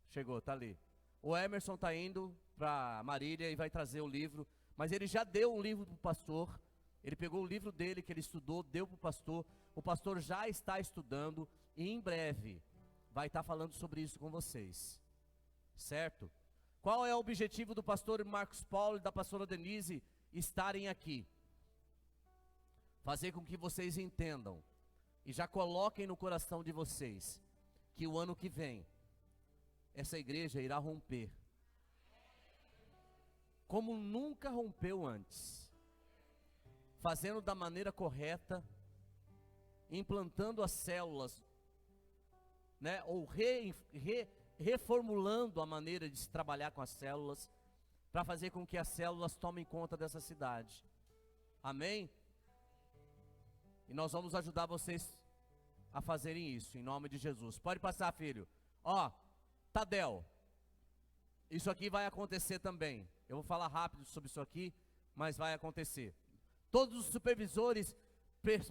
Chegou, tá ali. O Emerson tá indo para Marília e vai trazer o livro, mas ele já deu um livro para o pastor. Ele pegou o livro dele que ele estudou, deu para o pastor já está estudando e em breve vai estar falando sobre isso com vocês, certo? Qual é o objetivo do pastor Marcos Paulo e da pastora Denise estarem aqui? Fazer com que vocês entendam e já coloquem no coração de vocês que o ano que vem essa igreja irá romper como nunca rompeu antes, fazendo da maneira correta, implantando as células, né, ou reformulando a maneira de se trabalhar com as células, para fazer com que as células tomem conta dessa cidade. Amém? E nós vamos ajudar vocês a fazerem isso, em nome de Jesus. Pode passar, filho. Ó, Tadel, isso aqui vai acontecer também. Eu vou falar rápido sobre isso aqui, mas vai acontecer. Todos os supervisores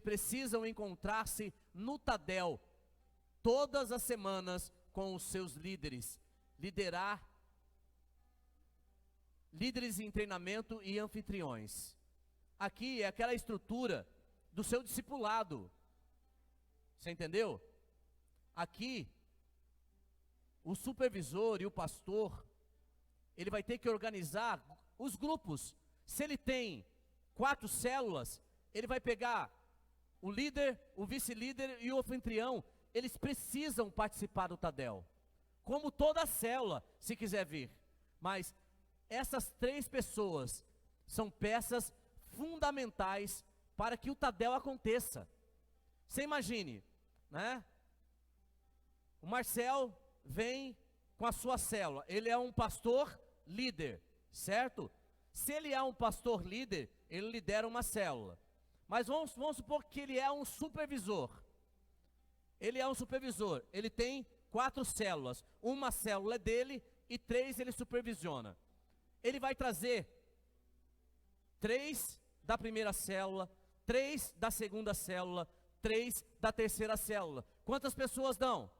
precisam encontrar-se no Tadel, todas as semanas, com os seus líderes. Liderar, líderes em treinamento e anfitriões. Aqui é aquela estrutura do seu discipulado. Você entendeu? Aqui, o supervisor e o pastor, ele vai ter que organizar os grupos. Se ele tem 4 células, ele vai pegar o líder, o vice-líder e o anfitrião. Eles precisam participar do Tadel, como toda a célula, se quiser vir. Mas essas 3 pessoas são peças fundamentais para que o Tadel aconteça. Você imagine, né? O Marcel vem com a sua célula. Ele é um pastor líder, certo? Se ele é um pastor líder, ele lidera uma célula. Mas vamos supor que ele é um supervisor. Ele é um supervisor. Ele tem 4 células. Uma célula é dele e 3 ele supervisiona. Ele vai trazer 3 da primeira célula, 3 da segunda célula, 3 da terceira célula. Quantas pessoas dão?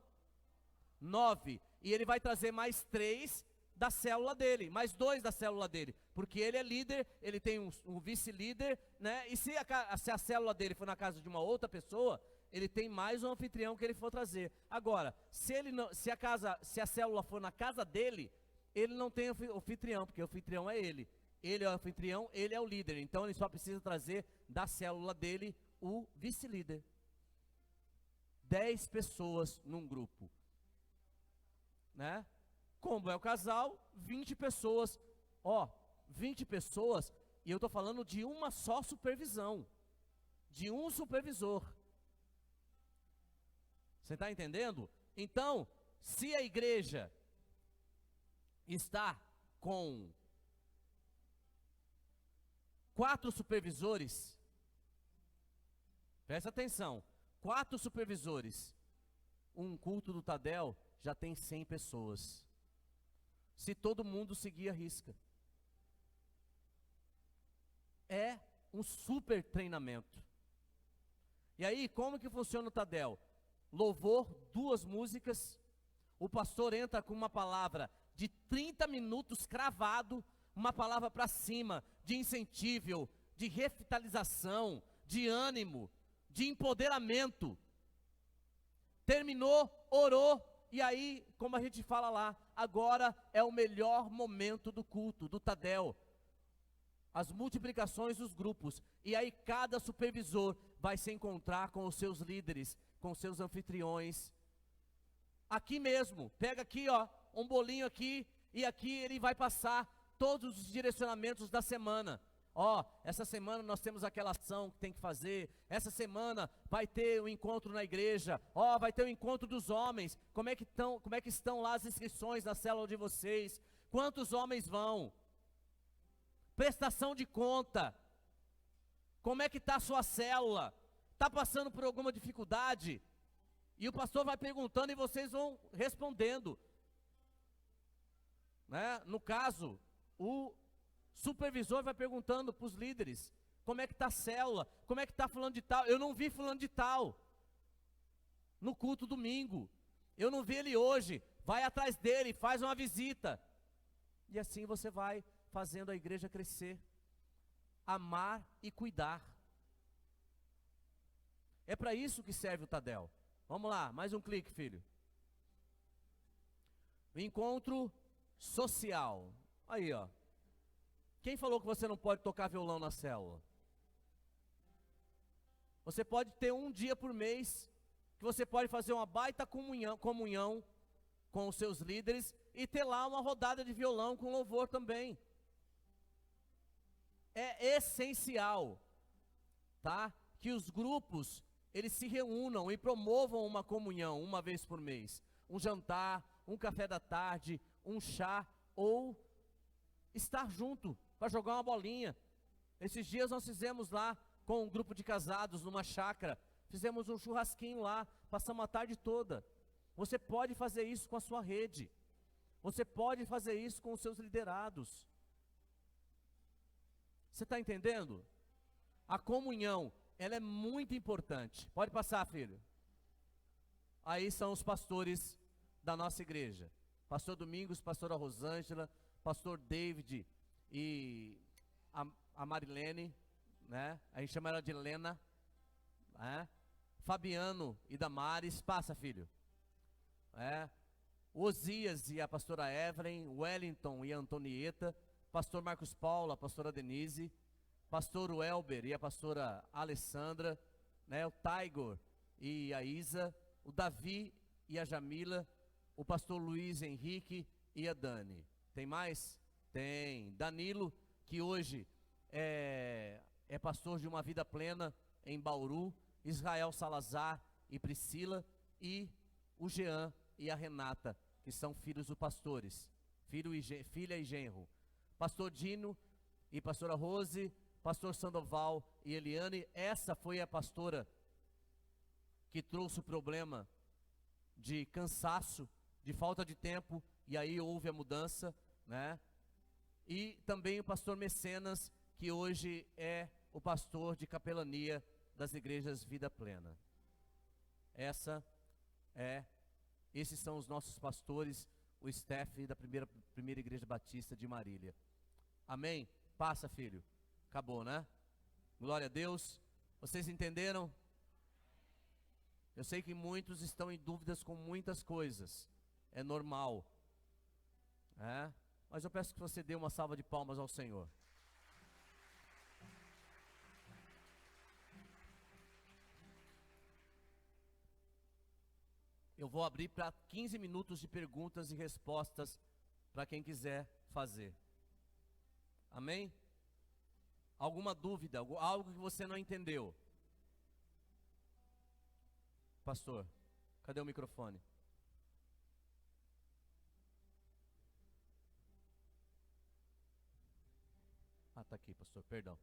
9. E ele vai trazer mais 3 da célula dele, mais 2 da célula dele, porque ele é líder, ele tem um vice-líder, né? E se a célula dele for na casa de uma outra pessoa, ele tem mais um anfitrião que ele for trazer. Agora, se a célula for na casa dele, ele não tem anfitrião, porque o anfitrião é ele. Ele é o anfitrião, ele é o líder. Então ele só precisa trazer da célula dele o vice-líder. 10 pessoas num grupo, né? Como é o casal, 20 pessoas. Ó, 20 pessoas, e eu estou falando de uma só supervisão, de um supervisor. Você está entendendo? Então, se a igreja está com 4 supervisores, presta atenção, 4 supervisores, um culto do Tadel já tem 100 pessoas. Se todo mundo seguir a risca. É um super treinamento. E aí, como que funciona o Tadel? Louvor, 2 músicas, o pastor entra com uma palavra de 30 minutos cravado, uma palavra para cima, de incentivo, de revitalização, de ânimo, de empoderamento. Terminou, orou, e aí, como a gente fala lá, agora é o melhor momento do culto, do Tadel. As multiplicações dos grupos, e aí cada supervisor vai se encontrar com os seus líderes, com os seus anfitriões. Aqui mesmo, pega aqui ó, um bolinho aqui, e aqui ele vai passar todos os direcionamentos da semana. Ó, essa semana nós temos aquela ação que tem que fazer, essa semana vai ter um encontro na igreja, ó, vai ter o encontro dos homens, como é que estão lá as inscrições na célula de vocês, quantos homens vão, prestação de conta, como é que está a sua célula, está passando por alguma dificuldade, e o pastor vai perguntando e vocês vão respondendo, né? No caso, o Supervisor vai perguntando para os líderes, como é que está a célula, como é que está fulano de tal, eu não vi fulano de tal, no culto domingo, eu não vi ele hoje, vai atrás dele, faz uma visita, e assim você vai fazendo a igreja crescer, amar e cuidar, é para isso que serve o Tadel. Vamos lá, mais um clique, filho. O encontro social, aí ó, quem falou que você não pode tocar violão na célula? Você pode ter um dia por mês, que você pode fazer uma baita comunhão com os seus líderes, e ter lá uma rodada de violão com louvor também. É essencial, tá? Que os grupos, eles se reúnam e promovam uma comunhão uma vez por mês. Um jantar, um café da tarde, um chá, ou estar junto para jogar uma bolinha. Esses dias nós fizemos lá com um grupo de casados numa chácara, fizemos um churrasquinho lá, passamos a tarde toda. Você pode fazer isso com a sua rede, você pode fazer isso com os seus liderados. Você está entendendo? A comunhão, ela é muito importante. Pode passar, filho. Aí são os pastores da nossa igreja. Pastor Domingos, pastora Rosângela, pastor David e a Marilene, né? A gente chama ela de Lena, né? Fabiano e Damares, passa, filho. O Osias e a pastora Evelyn, Wellington e a Antonieta, pastor Marcos Paulo, a pastora Denise, pastor Welber e a pastora Alessandra, né? O Taigor e a Isa, o Davi e a Jamila, o pastor Luiz Henrique e a Dani. Tem mais? Tem. Danilo, que hoje é pastor de uma vida plena em Bauru, Israel Salazar e Priscila, e o Jean e a Renata, que são filhos dos pastores, filha e genro. Pastor Dino e pastora Rose, pastor Sandoval e Eliane. Essa foi a pastora que trouxe o problema de cansaço, de falta de tempo, e aí houve a mudança, né? E também o pastor Mecenas, que hoje é o pastor de capelania das igrejas Vida Plena. Esses são os nossos pastores, o staff da primeira igreja batista de Marília. Amém? Passa, filho. Acabou, né? Glória a Deus. Vocês entenderam? Eu sei que muitos estão em dúvidas com muitas coisas. É normal. Mas eu peço que você dê uma salva de palmas ao Senhor. Eu vou abrir para 15 minutos de perguntas e respostas para quem quiser fazer. Amém? Alguma dúvida, algo que você não entendeu? Pastor, cadê o microfone? Está aqui, pastor, perdão.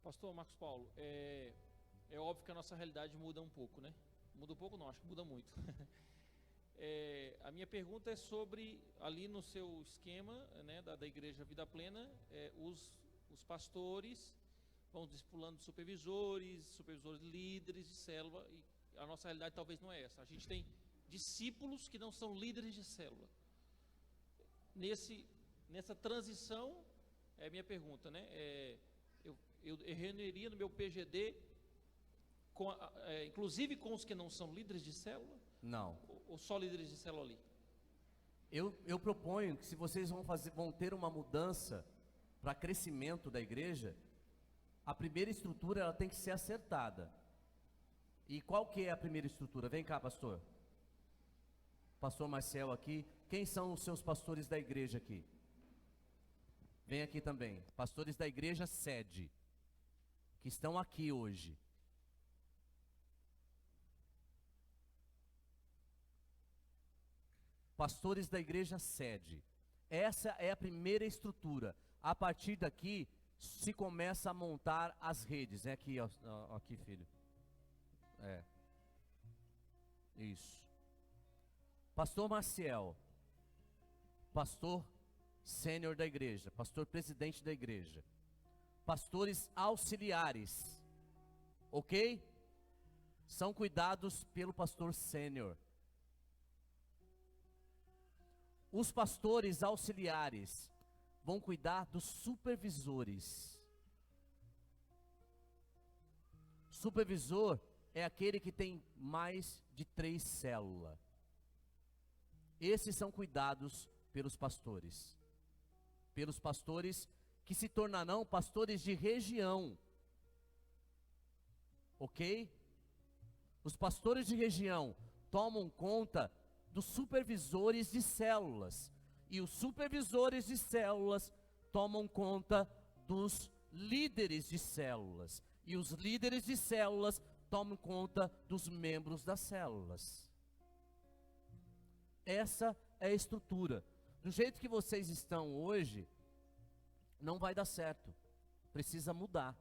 Pastor Marcos Paulo, é óbvio que a nossa realidade muda um pouco, né? Muda um pouco não, acho que muda muito. A minha pergunta é sobre, ali no seu esquema, né, da Igreja Vida Plena, os pastores vão discipulando supervisores líderes de célula, e a nossa realidade talvez não é essa. A gente tem discípulos que não são líderes de célula. Nessa transição, é a minha pergunta, né? Eu reuniria no meu PGD, inclusive com os que não são líderes de célula? Não. Ou só líderes de célula ali? Eu proponho que, se vocês vão ter uma mudança para crescimento da igreja, a primeira estrutura ela tem que ser acertada. E qual que é a primeira estrutura? Vem cá, pastor. Pastor Marcel aqui. Quem são os seus pastores da igreja aqui? Vem aqui também. Pastores da igreja sede, que estão aqui hoje. Pastores da igreja sede. Essa é a primeira estrutura. A partir daqui, se começa a montar as redes. É aqui, ó, aqui, filho. É. Isso. Pastor Maciel, pastor sênior da igreja, pastor presidente da igreja, pastores auxiliares, ok? São cuidados pelo pastor sênior. Os pastores auxiliares vão cuidar dos supervisores. Supervisor é aquele que tem mais de 3 células. Esses são cuidados pelos pastores. Pelos pastores que se tornarão pastores de região. Ok? Os pastores de região tomam conta dos supervisores de células. E os supervisores de células tomam conta dos líderes de células. E os líderes de células tomam conta dos membros das células. Essa é a estrutura. Do jeito que vocês estão hoje, não vai dar certo. Precisa mudar.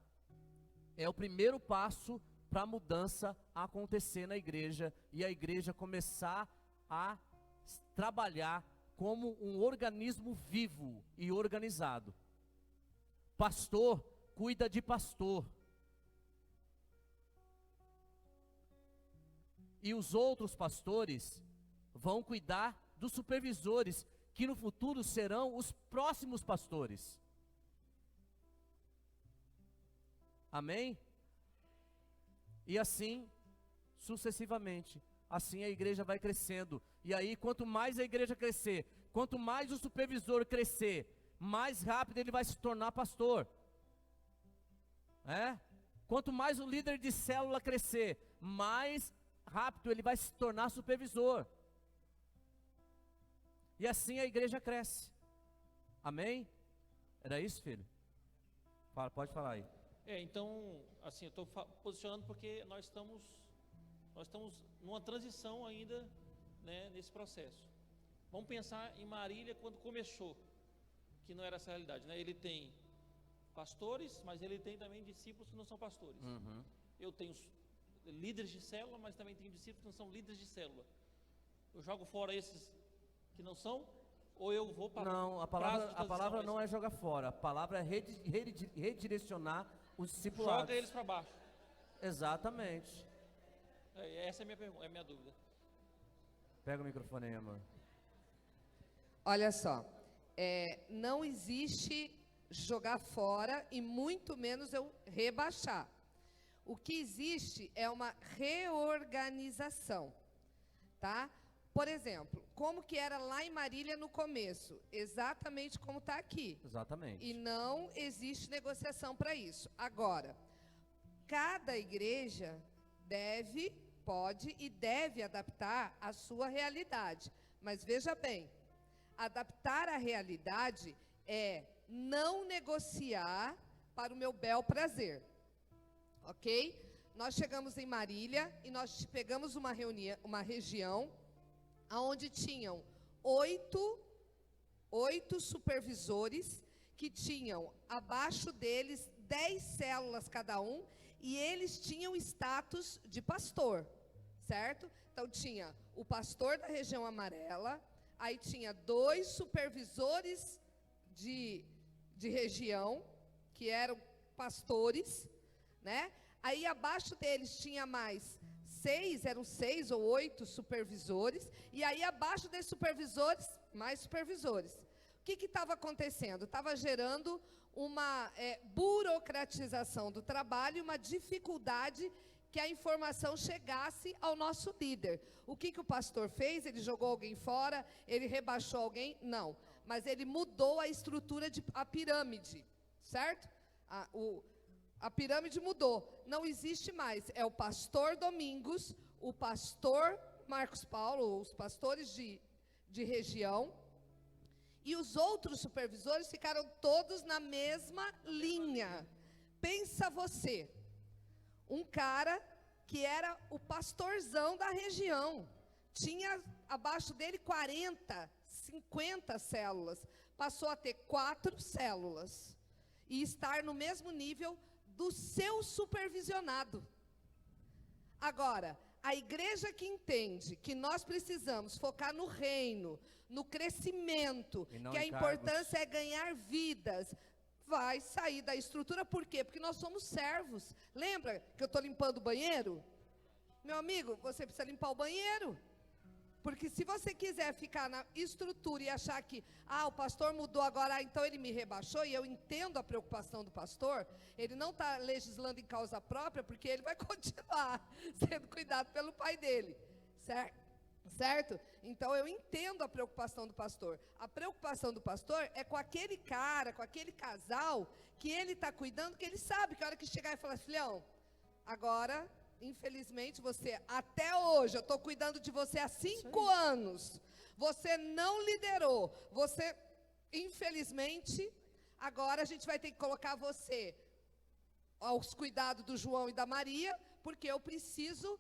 É o primeiro passo para a mudança acontecer na igreja e a igreja começar a trabalhar como um organismo vivo e organizado. Pastor cuida de pastor. E os outros pastores vão cuidar dos supervisores, que no futuro serão os próximos pastores. Amém? E assim, sucessivamente. Assim a igreja vai crescendo. E aí, quanto mais a igreja crescer, quanto mais o supervisor crescer, mais rápido ele vai se tornar pastor. Quanto mais o líder de célula crescer, mais rápido ele vai se tornar supervisor. E assim a igreja cresce. Amém? Era isso, filho? Fala, pode falar aí. Então, assim, eu estou posicionando porque nós estamos numa transição ainda, né, nesse processo. Vamos pensar em Marília quando começou, que não era essa realidade, né? Ele tem pastores, mas ele tem também discípulos que não são pastores. Eu tenho líderes de célula, mas também tenho discípulos que não são líderes de célula. Eu jogo fora esses que não são, ou eu vou para... Não, a palavra não é jogar fora, a palavra é redirecionar os discipulados. Joga eles para baixo. Exatamente. Essa é a minha pergunta, é a minha dúvida. Pega o microfone aí, amor. Olha só, não existe jogar fora e muito menos eu rebaixar. O que existe é uma reorganização, tá? Por exemplo, como que era lá em Marília no começo? Exatamente como está aqui. Exatamente. E não existe negociação para isso. Agora, cada igreja pode e deve adaptar a sua realidade. Mas veja bem, adaptar a realidade é não negociar para o meu bel prazer. Ok? Nós chegamos em Marília e nós pegamos uma região onde tinham 8 supervisores que tinham abaixo deles 10 células cada um, e eles tinham status de pastor, certo? Então tinha o pastor da região amarela, aí tinha 2 supervisores de região, que eram pastores, né? Aí abaixo deles tinha mais 6 ou 8 supervisores, e aí abaixo desses supervisores, mais supervisores. O que estava acontecendo? Estava gerando uma burocratização do trabalho e uma dificuldade que a informação chegasse ao nosso líder. O que o pastor fez? Ele jogou alguém fora? Ele rebaixou alguém? Não. Mas ele mudou a estrutura, a pirâmide, certo? A pirâmide mudou. Não existe mais. É o pastor Domingos, o pastor Marcos Paulo, os pastores de região, e os outros supervisores ficaram todos na mesma linha. Pensa você, um cara que era o pastorzão da região, tinha abaixo dele 40, 50 células. passou a ter 4 células e estar no mesmo nível do seu supervisionado. Agora, a igreja que entende que nós precisamos focar no reino, no crescimento, que a importância é ganhar vidas, vai sair da estrutura. Por quê? Porque nós somos servos. Lembra que eu estou limpando o banheiro? Meu amigo, você precisa limpar o banheiro. Porque se você quiser ficar na estrutura e achar que, o pastor mudou agora, então ele me rebaixou, e eu entendo a preocupação do pastor, ele não está legislando em causa própria, porque ele vai continuar sendo cuidado pelo pai dele, certo? Então eu entendo a preocupação do pastor. A preocupação do pastor é com aquele cara, com aquele casal, que ele está cuidando, que ele sabe que a hora que chegar e falar, filhão, agora... Infelizmente, você, até hoje, eu estou cuidando de você há 5 anos. Você não liderou. Você, infelizmente, agora a gente vai ter que colocar você aos cuidados do João e da Maria, porque eu preciso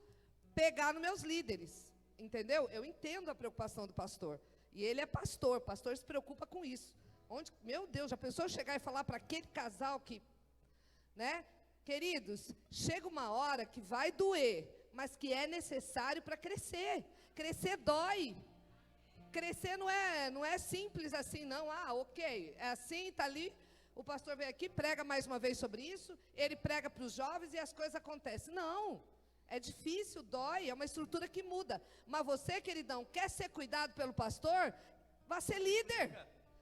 pegar nos meus líderes. Entendeu? Eu entendo a preocupação do pastor. E ele é pastor. O pastor se preocupa com isso. Meu Deus, já pensou eu chegar e falar para aquele casal que, né? Queridos, chega uma hora que vai doer, mas que é necessário para crescer. Crescer dói. Crescer não é simples assim, não. Ok, é assim, está ali. O pastor vem aqui, prega mais uma vez sobre isso, ele prega para os jovens e as coisas acontecem. Não, é difícil, dói, é uma estrutura que muda. Mas você, queridão, quer ser cuidado pelo pastor? Vá ser líder.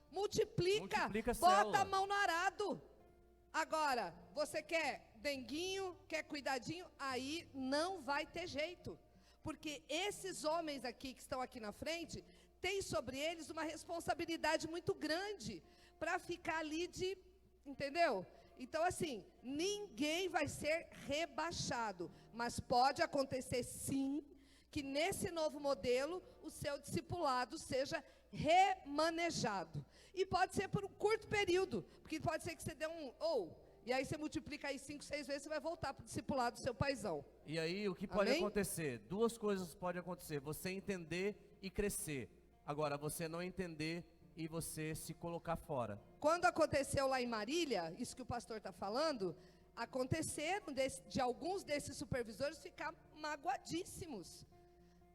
Multiplica bota a mão no arado. Agora, você quer denguinho, quer cuidadinho, aí não vai ter jeito. Porque esses homens aqui, que estão aqui na frente, têm sobre eles uma responsabilidade muito grande para ficar ali entendeu? Então, assim, ninguém vai ser rebaixado. Mas pode acontecer, sim, que nesse novo modelo, o seu discipulado seja remanejado. E pode ser por um curto período, porque pode ser que você dê e aí você multiplica aí 5, 6 vezes, você vai voltar para o discipulado do seu paizão. E aí o que pode acontecer? 2 coisas podem acontecer. Você entender e crescer. Agora, você não entender e você se colocar fora. Quando aconteceu lá em Marília, isso que o pastor está falando, aconteceram de alguns desses supervisores ficar magoadíssimos.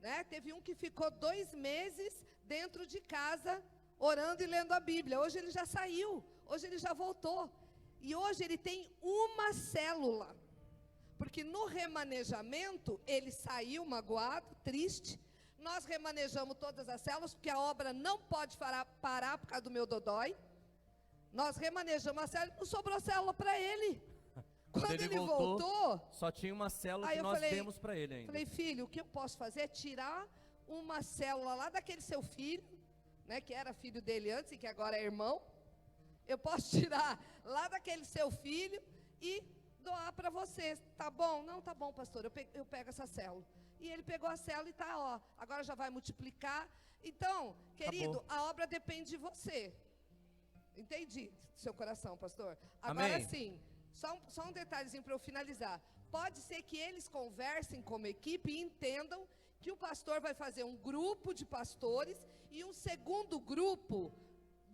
Né? Teve um que ficou 2 meses dentro de casa, orando e lendo a Bíblia. Hoje ele já saiu, hoje ele já voltou. E hoje ele tem uma célula, porque no remanejamento ele saiu magoado, triste. Nós remanejamos todas as células, porque a obra não pode parar por causa do meu dodói. Nós remanejamos a célula e não sobrou célula para ele. Quando ele voltou, só tinha uma célula que nós demos para ele ainda. Falei, filho, o que eu posso fazer é tirar uma célula lá daquele seu filho, né, que era filho dele antes e que agora é irmão. Eu posso tirar lá daquele seu filho e doar para você. Tá bom? Não, tá bom, pastor, eu pego essa célula. E ele pegou a célula e tá, agora já vai multiplicar. Então, querido, a obra depende de você. Entendi do seu coração, pastor. Agora sim, só um detalhezinho para eu finalizar. Pode ser que eles conversem como equipe e entendam que o pastor vai fazer um grupo de pastores e um segundo grupo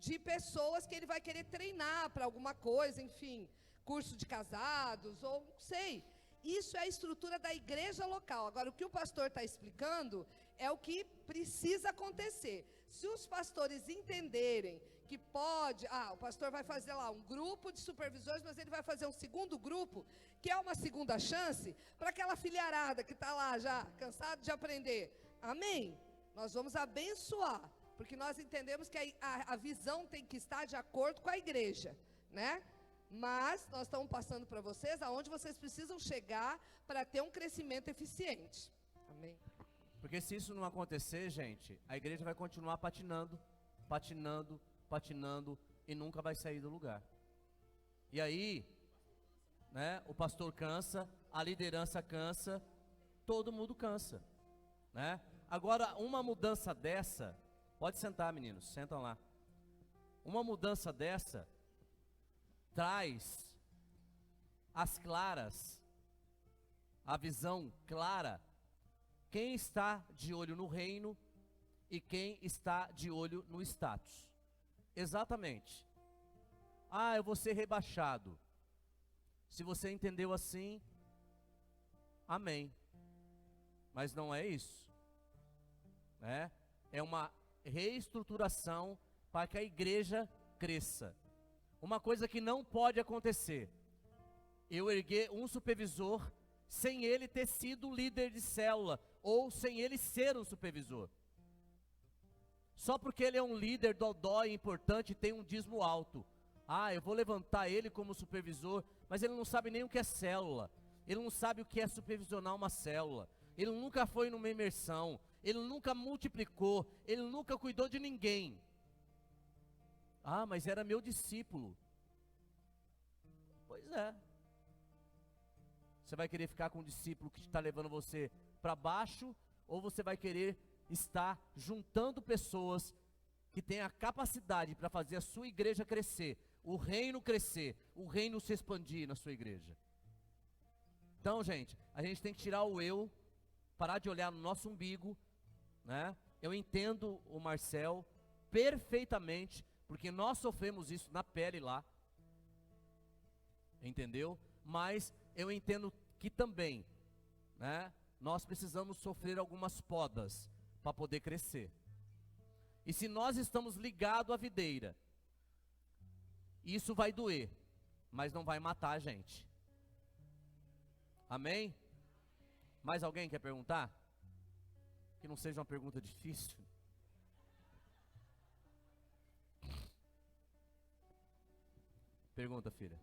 de pessoas que ele vai querer treinar para alguma coisa, enfim, curso de casados, ou não sei. Isso é a estrutura da igreja local. Agora, o que o pastor está explicando é o que precisa acontecer. Se os pastores entenderem que pode, o pastor vai fazer lá um grupo de supervisores, mas ele vai fazer um segundo grupo, que é uma segunda chance, para aquela filharada que está lá já, cansado de aprender. Amém? Nós vamos abençoar. Porque nós entendemos que a visão tem que estar de acordo com a igreja, né? Mas nós estamos passando para vocês aonde vocês precisam chegar para ter um crescimento eficiente. Amém? Porque se isso não acontecer, gente, a igreja vai continuar patinando, patinando, patinando e nunca vai sair do lugar. E aí, né, o pastor cansa, a liderança cansa, todo mundo cansa, né? Agora, uma mudança dessa... Pode sentar, meninos, sentam lá. Uma mudança dessa traz as claras, a visão clara, quem está de olho no reino e quem está de olho no status. Exatamente. Ah, eu vou ser rebaixado. Se você entendeu assim, amém. Mas não é isso, né? É uma reestruturação para que a igreja cresça. Uma coisa que não pode acontecer: eu erguer um supervisor sem ele ter sido líder de célula, ou sem ele ser um supervisor. Só porque ele é um líder dodói importante e tem um dízimo alto. Ah, eu vou levantar ele como supervisor, mas ele não sabe nem o que é célula. Ele não sabe o que é supervisionar uma célula. Ele nunca foi numa imersão. Ele nunca multiplicou. Ele nunca cuidou de ninguém. Ah, mas era meu discípulo. Pois é. Você vai querer ficar com um discípulo que está levando você para baixo, ou você vai querer estar juntando pessoas que têm a capacidade para fazer a sua igreja crescer, o reino crescer, o reino se expandir na sua igreja? Então, gente, a gente tem que tirar o eu, parar de olhar no nosso umbigo, né? Eu entendo o Marcel perfeitamente, porque nós sofremos isso na pele lá, entendeu? Mas eu entendo que também, né, nós precisamos sofrer algumas podas para poder crescer. E se nós estamos ligados à videira, isso vai doer, mas não vai matar a gente. Amém? Mais alguém quer perguntar? Que não seja uma pergunta difícil. Pergunta, filha.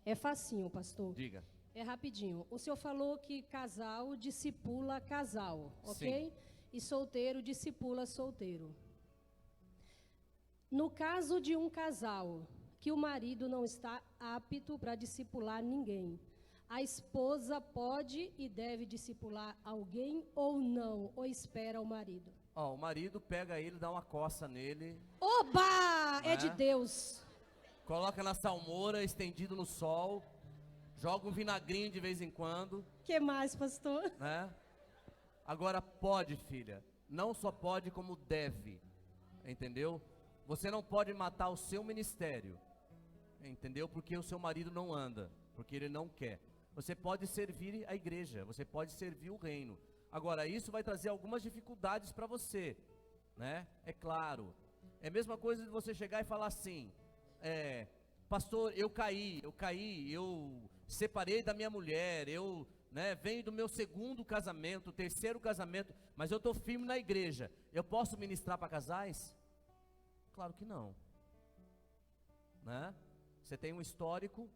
É facinho, pastor. Diga. É rapidinho. O senhor falou que casal discipula casal, ok? Sim. E solteiro discipula solteiro. No caso de um casal que o marido não está apto para discipular ninguém, a esposa pode e deve discipular alguém ou não? Ou espera o marido? Ó, o marido pega ele, dá uma coça nele, Oba! Né? É de Deus. coloca na salmoura, estendido no sol, joga um vinagrinho de vez em quando, Que mais, pastor? né? Agora pode, filha, não só pode como deve, entendeu? Você não pode matar o seu ministério, entendeu? Porque o seu marido não anda, porque ele não quer. Você pode servir a igreja, você pode servir o reino. Agora, isso vai trazer algumas dificuldades para você, né? É claro. É a mesma coisa de você chegar e falar assim, pastor, eu caí, eu separei da minha mulher, eu, né, venho do meu segundo casamento, terceiro casamento, mas eu estou firme na igreja. Eu posso ministrar para casais? Claro que não, né? Você tem um histórico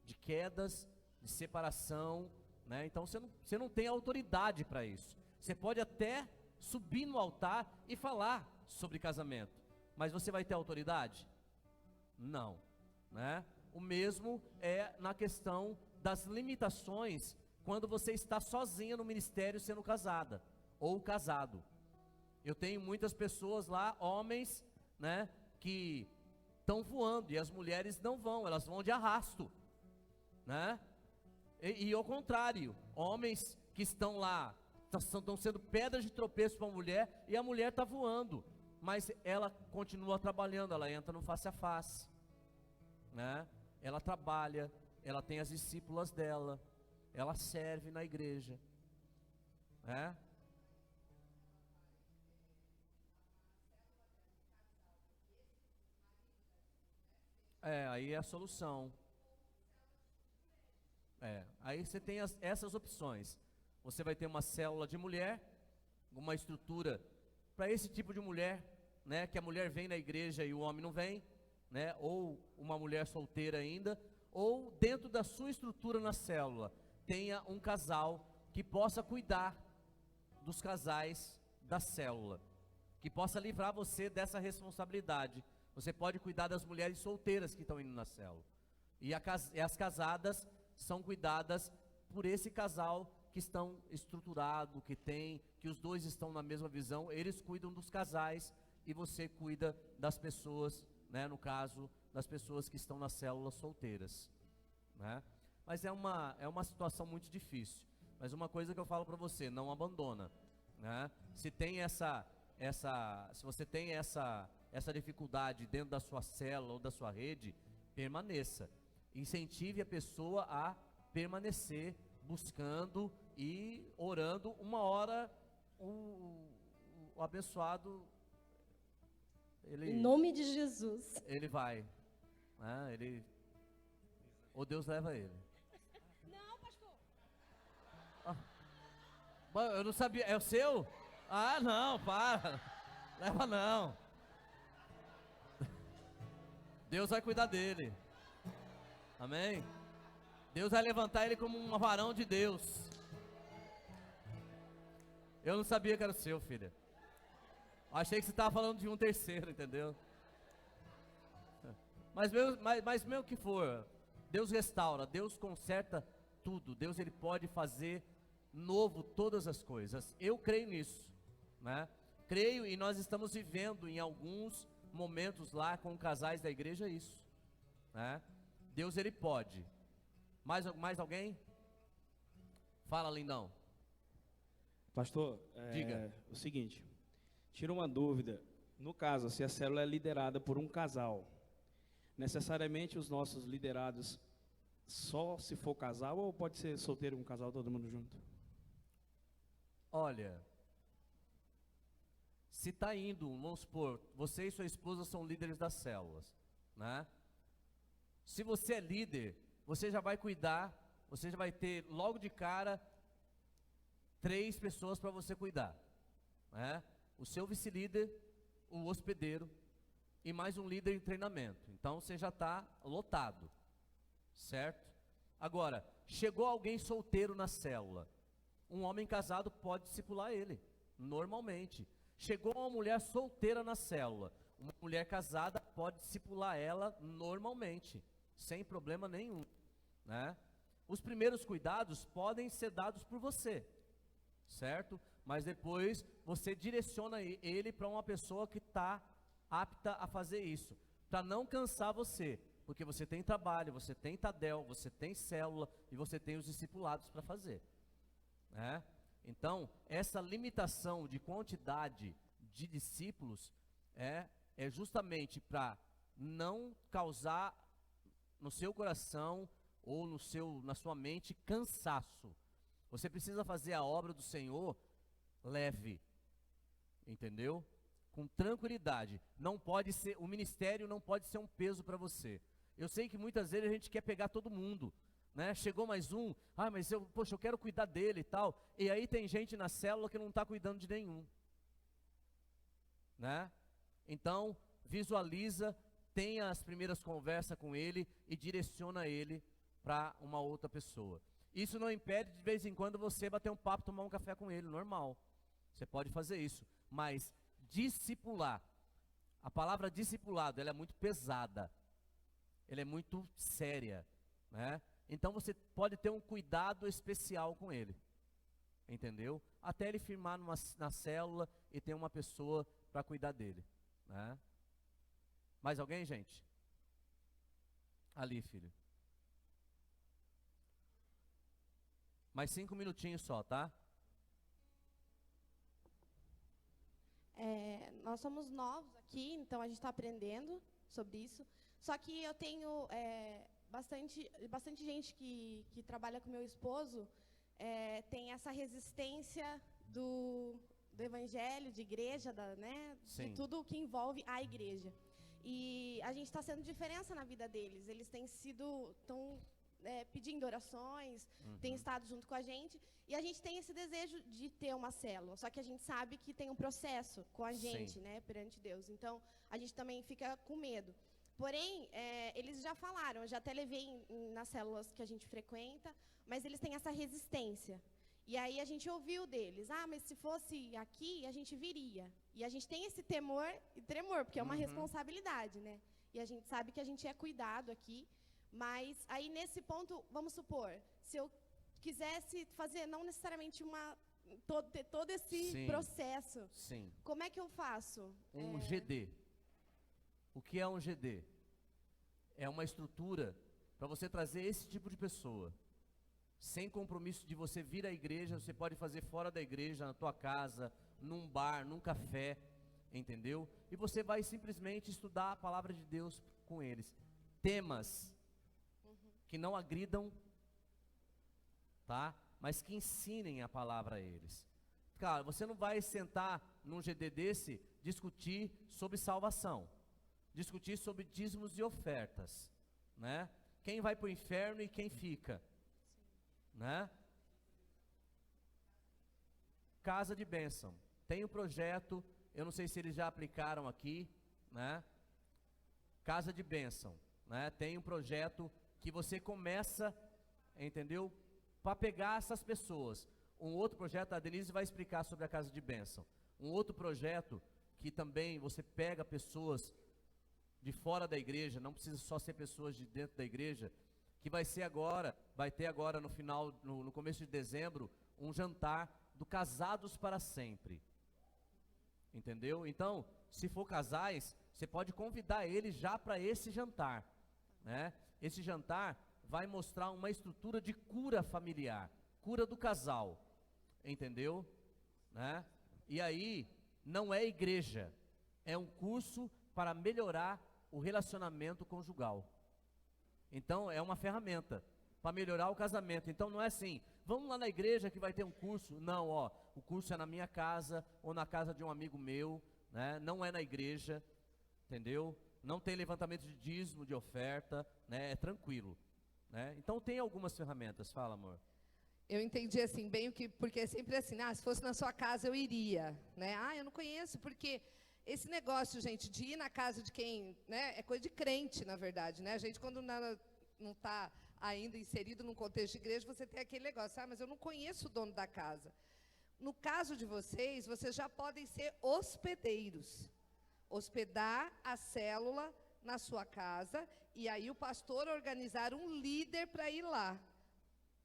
de quedas, de separação, né? Então você não tem autoridade para isso. Você pode até subir no altar e falar sobre casamento, mas você vai ter autoridade? Não, né? O mesmo é na questão das limitações quando você está sozinha no ministério sendo casada ou casado. Eu tenho muitas pessoas lá, homens, né, que estão voando e as mulheres não vão, elas vão de arrasto, né? E ao contrário, homens que estão lá, estão sendo pedras de tropeço para a mulher e a mulher está voando, mas ela continua trabalhando, ela entra no face a face, né? Ela trabalha, ela tem as discípulas dela, ela serve na igreja, né? Aí é a solução. Aí você tem essas opções. Você vai ter uma célula de mulher, uma estrutura para esse tipo de mulher, né? Que a mulher vem na igreja e o homem não vem, né? Ou uma mulher solteira ainda, ou dentro da sua estrutura na célula, tenha um casal que possa cuidar dos casais da célula, que possa livrar você dessa responsabilidade. Você pode cuidar das mulheres solteiras que estão indo na célula. E as casadas são cuidadas por esse casal que estão estruturado, que os dois estão na mesma visão. Eles cuidam dos casais e você cuida das pessoas, né, no caso, das pessoas que estão nas células solteiras, né? Mas é uma situação muito difícil. Mas uma coisa que eu falo para você, não abandona, né? Se você tem essa dificuldade dentro da sua célula ou da sua rede, permaneça. Incentive a pessoa a permanecer buscando e orando. Uma hora o abençoado Em nome de Jesus. ele vai, né? Ou Deus leva ele. Não, pastor. Eu não sabia, é o seu? Ah, não, para. Leva não. Deus vai cuidar dele. Amém? Deus vai levantar ele como um varão de Deus. Eu não sabia que era o seu, filha. Achei que você estava falando de um terceiro, entendeu? Mas mesmo que for, Deus restaura, Deus conserta tudo. Deus, ele pode fazer novo todas as coisas. Eu creio nisso, né? Creio, e nós estamos vivendo em alguns momentos lá com casais da igreja isso, né? Deus, ele pode. Mais alguém? Fala, lindão. Pastor, Diga. o seguinte, tira uma dúvida. No caso, se a célula é liderada por um casal, necessariamente os nossos liderados só se for casal, ou pode ser solteiro, um casal, todo mundo junto? Olha, se está indo, vamos supor, você e sua esposa são líderes das células, né? Se você é líder, você já vai cuidar, você já vai ter logo de cara 3 pessoas para você cuidar, né? O seu vice-líder, o hospedeiro e mais um líder em treinamento. Então você já está lotado, certo? Agora, chegou alguém solteiro na célula, um homem casado pode discipular ele, normalmente. Chegou uma mulher solteira na célula, uma mulher casada pode discipular ela normalmente, sem problema nenhum, né? Os primeiros cuidados podem ser dados por você, certo? Mas depois você direciona ele para uma pessoa que está apta a fazer isso, para não cansar você, porque você tem trabalho, você tem Tadel, você tem célula e você tem os discipulados para fazer, né? Então, essa limitação de quantidade de discípulos é justamente para não causar no seu coração ou na sua mente cansaço. Você precisa fazer a obra do Senhor leve, entendeu? Com tranquilidade. Não pode ser, o ministério não pode ser um peso para você. Eu sei que muitas vezes a gente quer pegar todo mundo, né? Chegou mais um, mas eu quero cuidar dele e tal. E aí tem gente na célula que não está cuidando de nenhum, né? Então, visualiza, tenha as primeiras conversas com ele e direciona ele para uma outra pessoa. Isso não impede de vez em quando você bater um papo, tomar um café com ele, normal. Você pode fazer isso, mas discipular, a palavra discipulado, ela é muito pesada, ela é muito séria, né? Então você pode ter um cuidado especial com ele, entendeu? Até ele firmar na célula e ter uma pessoa para cuidar dele, né? Mais alguém, gente? Ali, filho. Mais 5 minutinhos só, tá? Nós somos novos aqui, então a gente está aprendendo sobre isso. Só que eu tenho bastante gente que trabalha com meu esposo, tem essa resistência do evangelho, de igreja, né, de tudo que envolve a igreja. E a gente está sendo diferença na vida deles. Eles têm pedindo orações, têm estado junto com a gente, e a gente tem esse desejo de ter uma célula, só que a gente sabe que tem um processo com a gente, né, perante Deus, então a gente também fica com medo. Porém, eles já falaram, eu já até levei nas células que a gente frequenta, mas eles têm essa resistência. E aí a gente ouviu deles, mas se fosse aqui, a gente viria. E a gente tem esse temor e tremor, porque é uma responsabilidade, né? E a gente sabe que a gente é cuidado aqui. Mas aí nesse ponto, vamos supor, se eu quisesse fazer não necessariamente ter todo esse processo, como é que eu faço? Um GD. O que é um GD? É uma estrutura para você trazer esse tipo de pessoa, sem compromisso de você vir à igreja, você pode fazer fora da igreja, na tua casa, num bar, num café, entendeu? E você vai simplesmente estudar a palavra de Deus com eles. Temas que não agridam, tá? Mas que ensinem a palavra a eles. Cara, você não vai sentar num GD desse, discutir sobre salvação, discutir sobre dízimos e ofertas, né? Quem vai para o inferno e quem fica, né? Casa de bênção. Tem um projeto, eu não sei se eles já aplicaram aqui, né? Casa de bênção, né? Tem um projeto que você começa, entendeu? Para pegar essas pessoas. Um outro projeto, a Denise vai explicar sobre a casa de bênção. Um outro projeto que também você pega pessoas de fora da igreja, não precisa só ser pessoas de dentro da igreja, que vai ter agora no final, no começo de dezembro, um jantar do Casados para Sempre. Entendeu? Então, se for casais, você pode convidar eles já para esse jantar, né? Esse jantar vai mostrar uma estrutura de cura familiar, cura do casal, entendeu? Né? E aí, não é igreja, é um curso para melhorar o relacionamento conjugal. Então, é uma ferramenta para melhorar o casamento. Então, não é assim, vamos lá na igreja que vai ter um curso. Não, ó, o curso é na minha casa ou na casa de um amigo meu, né? Não é na igreja, entendeu? Não tem levantamento de dízimo, de oferta, né? É tranquilo, né? Então, tem algumas ferramentas. Fala, amor. Eu entendi assim, bem o que, porque é sempre assim, se fosse na sua casa eu iria, né? Eu não conheço, porque esse negócio, gente, de ir na casa de quem, né, é coisa de crente, na verdade, né? A gente, quando não está ainda inserido num contexto de igreja, você tem aquele negócio, mas eu não conheço o dono da casa. No caso de vocês, vocês já podem ser hospedeiros, hospedar a célula na sua casa, e aí o pastor organizar um líder para ir lá,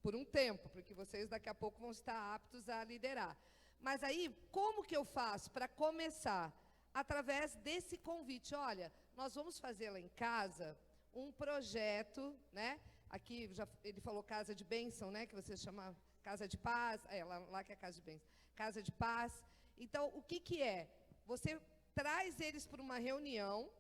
por um tempo, porque vocês daqui a pouco vão estar aptos a liderar. Mas aí, como que eu faço para começar? Através desse convite. Olha, nós vamos fazer lá em casa um projeto, né? Aqui ele falou casa de bênção, né? Que vocês chamam casa de paz. Lá que é casa de bênção. Casa de paz. Então, o que é? Você traz eles para uma reunião,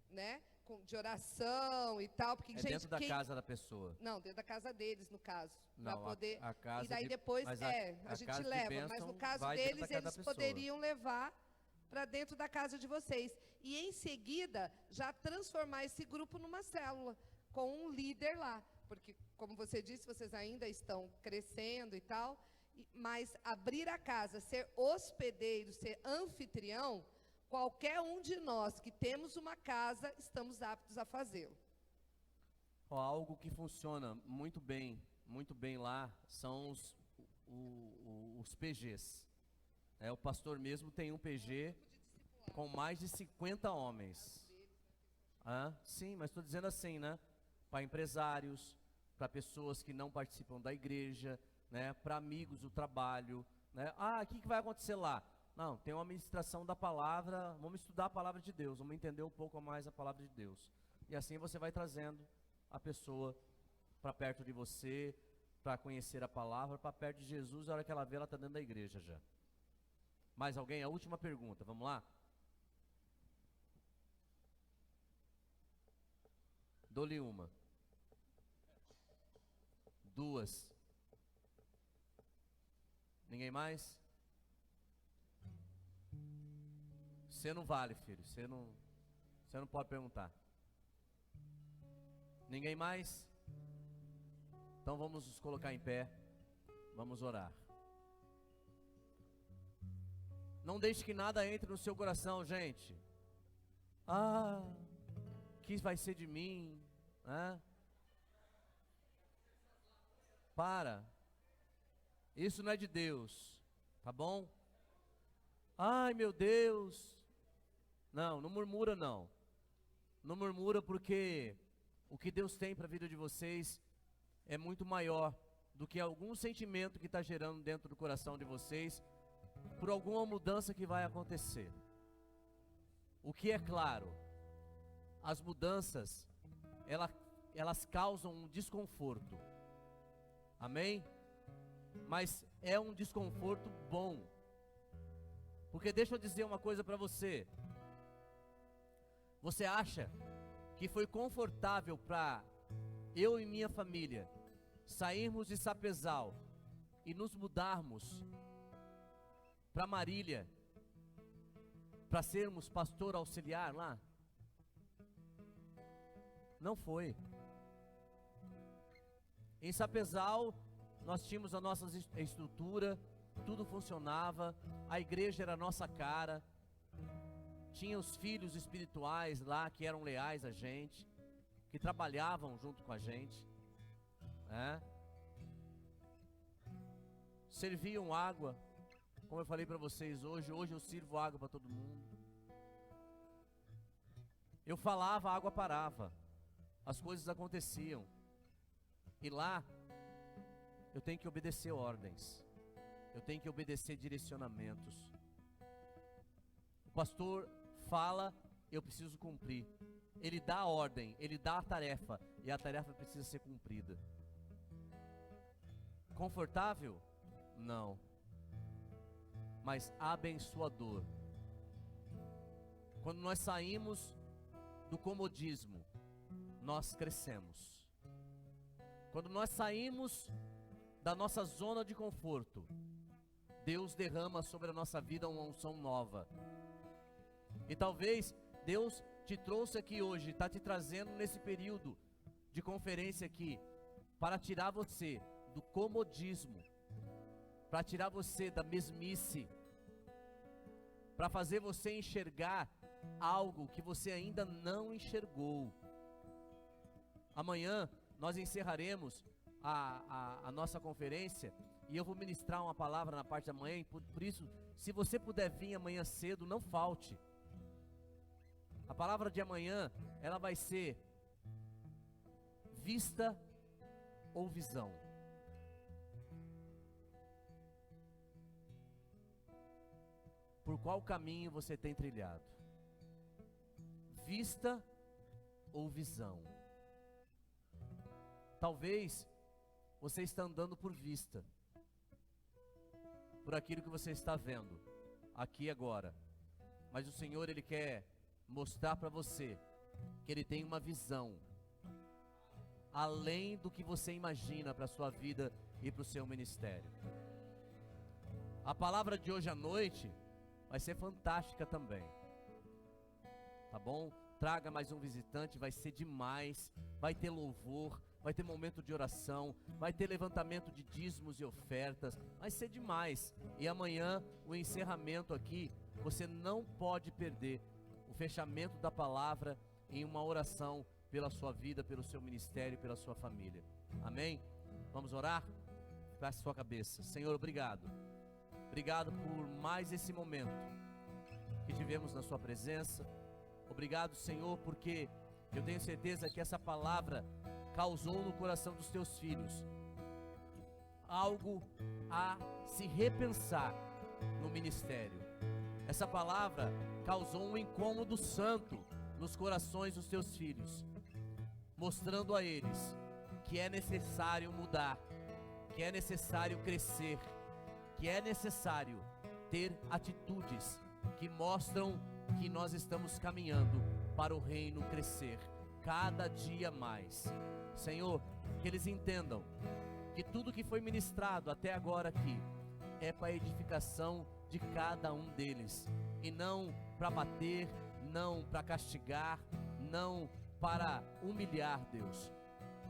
né? De oração e tal, porque gente, dentro da casa da pessoa. Não, dentro da casa deles, no caso, para poder. A casa e daí depois a gente leva, mas no caso deles eles poderiam levar para dentro da casa de vocês e em seguida já transformar esse grupo numa célula com um líder lá, porque como você disse, vocês ainda estão crescendo e tal, mas abrir a casa, ser hospedeiro, ser anfitrião, qualquer um de nós que temos uma casa, estamos aptos a fazê-lo. Algo que funciona muito bem lá, são os PGs. O pastor mesmo tem um PG com mais de 50 homens. Sim, mas estou dizendo assim, né? Para empresários, para pessoas que não participam da igreja, né? Para amigos do trabalho, né? O que vai acontecer lá? Não, tem uma ministração da palavra, vamos estudar a palavra de Deus, vamos entender um pouco mais a palavra de Deus. E assim você vai trazendo a pessoa para perto de você, para conhecer a palavra, para perto de Jesus, a hora que ela vê, ela está dentro da igreja já. Mais alguém? A última pergunta, vamos lá? Dou-lhe uma. Duas. Ninguém mais? Você não vale, filho. Você não pode perguntar. Ninguém mais? Então vamos nos colocar em pé. Vamos orar. Não deixe que nada entre no seu coração, gente. Que vai ser de mim? Para. Isso não é de Deus. Tá bom? Ai, meu Deus. Não murmura não. Não murmura porque o que Deus tem para a vida de vocês é muito maior do que algum sentimento que está gerando dentro do coração de vocês por alguma mudança que vai acontecer. O que é claro, as mudanças, elas causam um desconforto. Amém? Mas é um desconforto bom. Porque deixa eu dizer uma coisa para você. Você acha que foi confortável para eu e minha família sairmos de Sapezal e nos mudarmos para Marília, para sermos pastor auxiliar lá? Não foi. Em Sapezal, nós tínhamos a nossa estrutura, tudo funcionava, a igreja era a nossa cara, tinha os filhos espirituais lá que eram leais a gente, que trabalhavam junto com a gente, serviam água, como eu falei para vocês hoje eu sirvo água para todo mundo. Eu falava, a água parava, as coisas aconteciam, e lá eu tenho que obedecer ordens, eu tenho que obedecer direcionamentos. O pastor fala, eu preciso cumprir. Ele dá a ordem, ele dá a tarefa, e a tarefa precisa ser cumprida. Confortável? Não. Mas abençoador. Quando nós saímos do comodismo, nós crescemos. Quando nós saímos da nossa zona de conforto, Deus derrama sobre a nossa vida uma unção nova. E talvez Deus te trouxe aqui hoje, está te trazendo nesse período de conferência aqui, para tirar você do comodismo, para tirar você da mesmice, para fazer você enxergar algo que você ainda não enxergou. Amanhã nós encerraremos a nossa conferência, e eu vou ministrar uma palavra na parte da manhã, e por isso, se você puder vir amanhã cedo, não falte. A palavra de amanhã, ela vai ser vista ou visão. Por qual caminho você tem trilhado? Vista ou visão? Talvez você está andando por vista, por aquilo que você está vendo aqui agora, mas o Senhor, Ele quer mostrar para você que Ele tem uma visão além do que você imagina para a sua vida e para o seu ministério. A palavra de hoje à noite vai ser fantástica também, tá bom? Traga mais um visitante, vai ser demais, vai ter louvor, vai ter momento de oração, vai ter levantamento de dízimos e ofertas, vai ser demais. E amanhã, o encerramento aqui, você não pode perder o fechamento da palavra em uma oração pela sua vida, pelo seu ministério, pela sua família. Amém? Vamos orar? Feche sua cabeça. Senhor, obrigado. Obrigado por mais esse momento que tivemos na sua presença. Obrigado, Senhor, porque eu tenho certeza que essa palavra causou no coração dos teus filhos algo a se repensar no ministério. Essa palavra causou um incômodo santo nos corações dos teus filhos, mostrando a eles que é necessário mudar, que é necessário crescer, que é necessário ter atitudes que mostram que nós estamos caminhando para o reino crescer cada dia mais. Senhor, que eles entendam que tudo que foi ministrado até agora aqui é para a edificação de cada um deles, e não para bater, não para castigar, não para humilhar, Deus.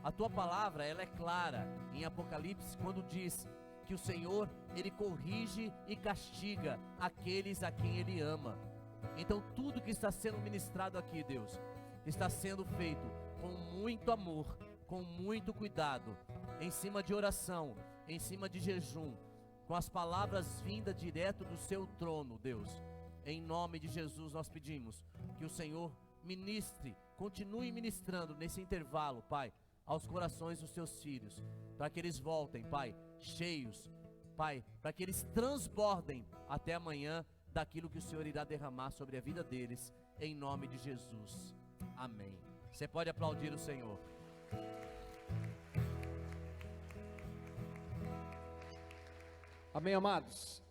A tua palavra, ela é clara em Apocalipse, quando diz que o Senhor, Ele corrige e castiga aqueles a quem Ele ama. Então tudo que está sendo ministrado aqui, Deus, está sendo feito com muito amor, com muito cuidado, em cima de oração, em cima de jejum, com as palavras vindas direto do seu trono, Deus. Em nome de Jesus nós pedimos que o Senhor ministre, continue ministrando nesse intervalo, Pai, aos corações dos teus filhos, para que eles voltem, Pai, cheios, Pai, para que eles transbordem até amanhã daquilo que o Senhor irá derramar sobre a vida deles, em nome de Jesus. Amém. Você pode aplaudir o Senhor. Amém, amados?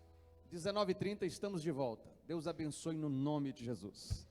19h30, estamos de volta. Deus abençoe no nome de Jesus.